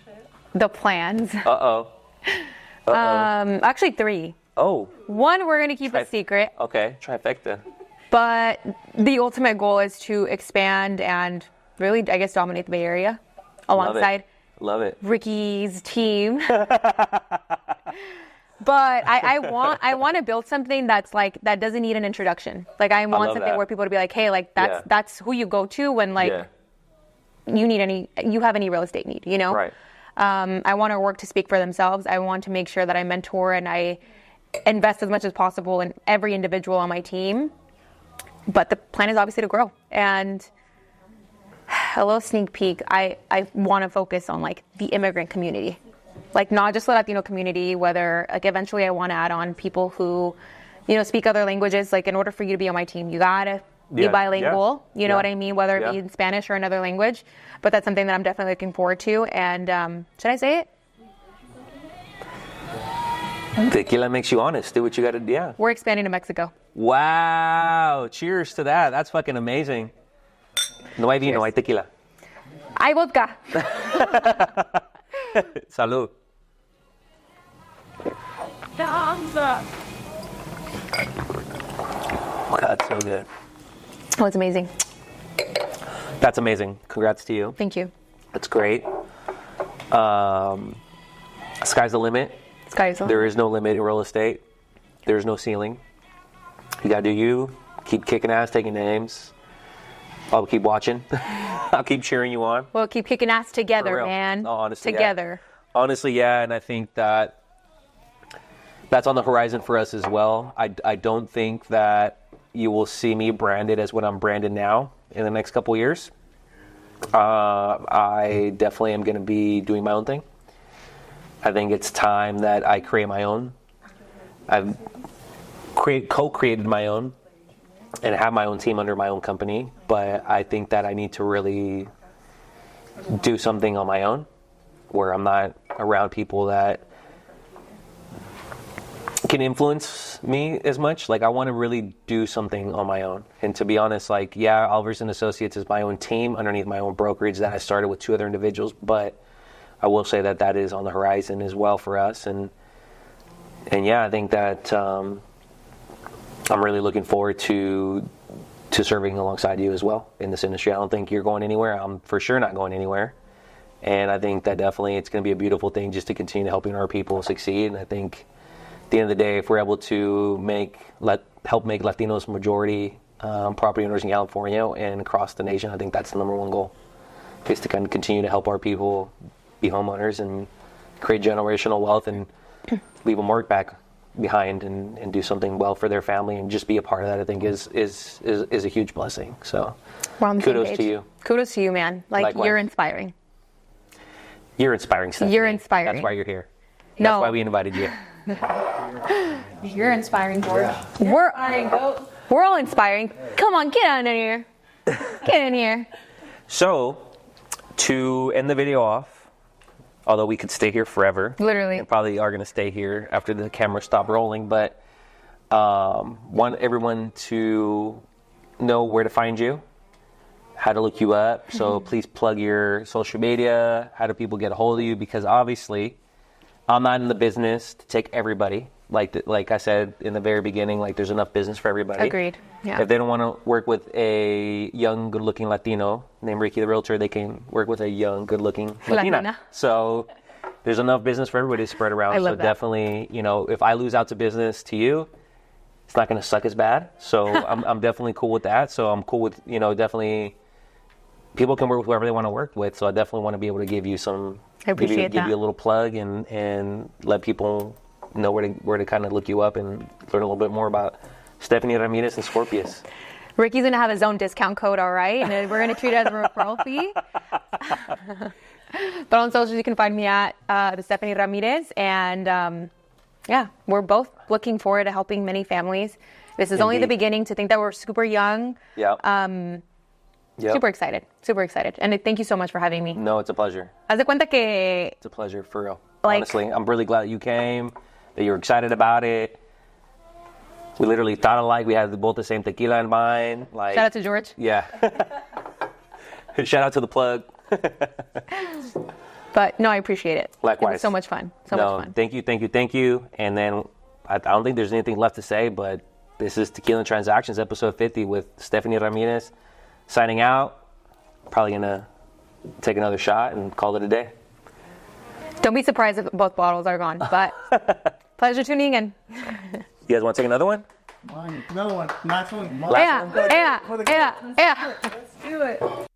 the plans. Uh-oh. Actually, three. Oh, One, we're going to keep a secret, okay. Trifecta. but the ultimate goal is to expand and really, I guess, dominate the Bay Area alongside Love it. Ricky's team. But I want to build something that's like, that doesn't need an introduction. Like, I want love something that. where people to be like, hey, like, that's who you go to when, like, Yeah. you have any real estate need, you know? Right. I want our work to speak for themselves. I want to make sure that I mentor and I invest as much as possible in every individual on my team. But the plan is obviously to grow. And a little sneak peek, I want to focus on, like, the immigrant community. Like, not just the Latino community, whether, like, eventually I want to add on people who, you know, speak other languages. Like, in order for you to be on my team, you got to be bilingual. You know what I mean? Whether it be in Spanish or another language. But that's something that I'm definitely looking forward to. And should I say it? Tequila makes you honest. Do what you got to do. Yeah. We're expanding to Mexico. Wow. Cheers to that. That's fucking amazing. No hay vino, hay tequila. Hay vodka. Salud. God, so good. Oh, it's amazing. That's amazing. Congrats to you. Thank you. That's great. Sky's the limit. There is no limit in real estate. There's no ceiling. You gotta do you. Keep kicking ass, taking names. I'll keep watching. I'll keep cheering you on. We'll keep kicking ass For together, real. man. No, honestly, together. Yeah. Honestly, yeah, and I think that that's on the horizon for us as well. I don't think that you will see me branded as what I'm branded now in the next couple years. I definitely am going to be doing my own thing. I think it's time that I create my own. I've co-created my own and have my own team under my own company, but I think that I need to really do something on my own where I'm not around people that can influence me as much. Like, I want to really do something on my own. And to be honest, like, yeah, Alvarez and Associates is my own team underneath my own brokerage that I started with 2 other individuals, but I will say that that is on the horizon as well for us. And yeah, I think that I'm really looking forward to serving alongside you as well in this industry. I don't think you're going anywhere. I'm for sure not going anywhere. And I think that definitely it's going to be a beautiful thing just to continue helping our people succeed. And I think at the end of the day, if we're able to help make Latinos majority property owners in California and across the nation, I think that's the number one goal, is to kind of continue to help our people be homeowners and create generational wealth and leave a mark back behind and do something well for their family and just be a part of that. I think is a huge blessing. So kudos to you. Kudos to you, man. Like, Likewise. you're inspiring. You're inspiring, Stefany. You're inspiring. That's why you're here. No. That's why we invited you. You're inspiring, George. We're all inspiring. Come on, get on in here. Get in here. So, to end the video off, although we could stay here forever. Literally. And probably are going to stay here after the camera stop rolling, but want everyone to know where to find you, how to look you up. So please plug your social media. How do people get a hold of you? Because obviously, I'm not in the business to take everybody. Like I said in the very beginning, like, there's enough business for everybody. Agreed. Yeah. If they don't want to work with a young, good-looking Latino named Ricky the Realtor, they can work with a young, good-looking Latina. So there's enough business for everybody to spread around. I love so that. Definitely, if I lose out to business to you, it's not going to suck as bad. So I'm definitely cool with that. So I'm cool with, definitely people can work with whoever they want to work with. So I definitely want to be able to give you some, I appreciate give that. you a little plug and let people know where to kind of look you up and learn a little bit more about Stefany Ramirez and Scorpious. Ricky's going to have his own discount code, all right? And we're going to treat it as a referral fee. But on socials, you can find me at the Stefany Ramirez. And yeah, we're both looking forward to helping many families. This is only the Indeed. beginning. To think that we're super young. Yeah. Yep. Super excited. Super excited. And thank you so much for having me. No, it's a pleasure. Haz de cuenta que It's a pleasure, for real. Like- Honestly, I'm really glad you came, that you were excited about it. We literally thought alike. We had both the same tequila in mind. Like, shout out to George. Yeah. Shout out to the plug. But no, I appreciate it. Likewise. It was so much fun. So much fun. Thank you. And then I don't think there's anything left to say, but this is Tequila Transactions, episode 50 with Stefany Ramirez. Signing out. Probably going to take another shot and call it a day. Don't be surprised if both bottles are gone. But pleasure tuning in. You guys want to take another one? Another one. Last one. Yeah. For the- Yeah. Let's do it.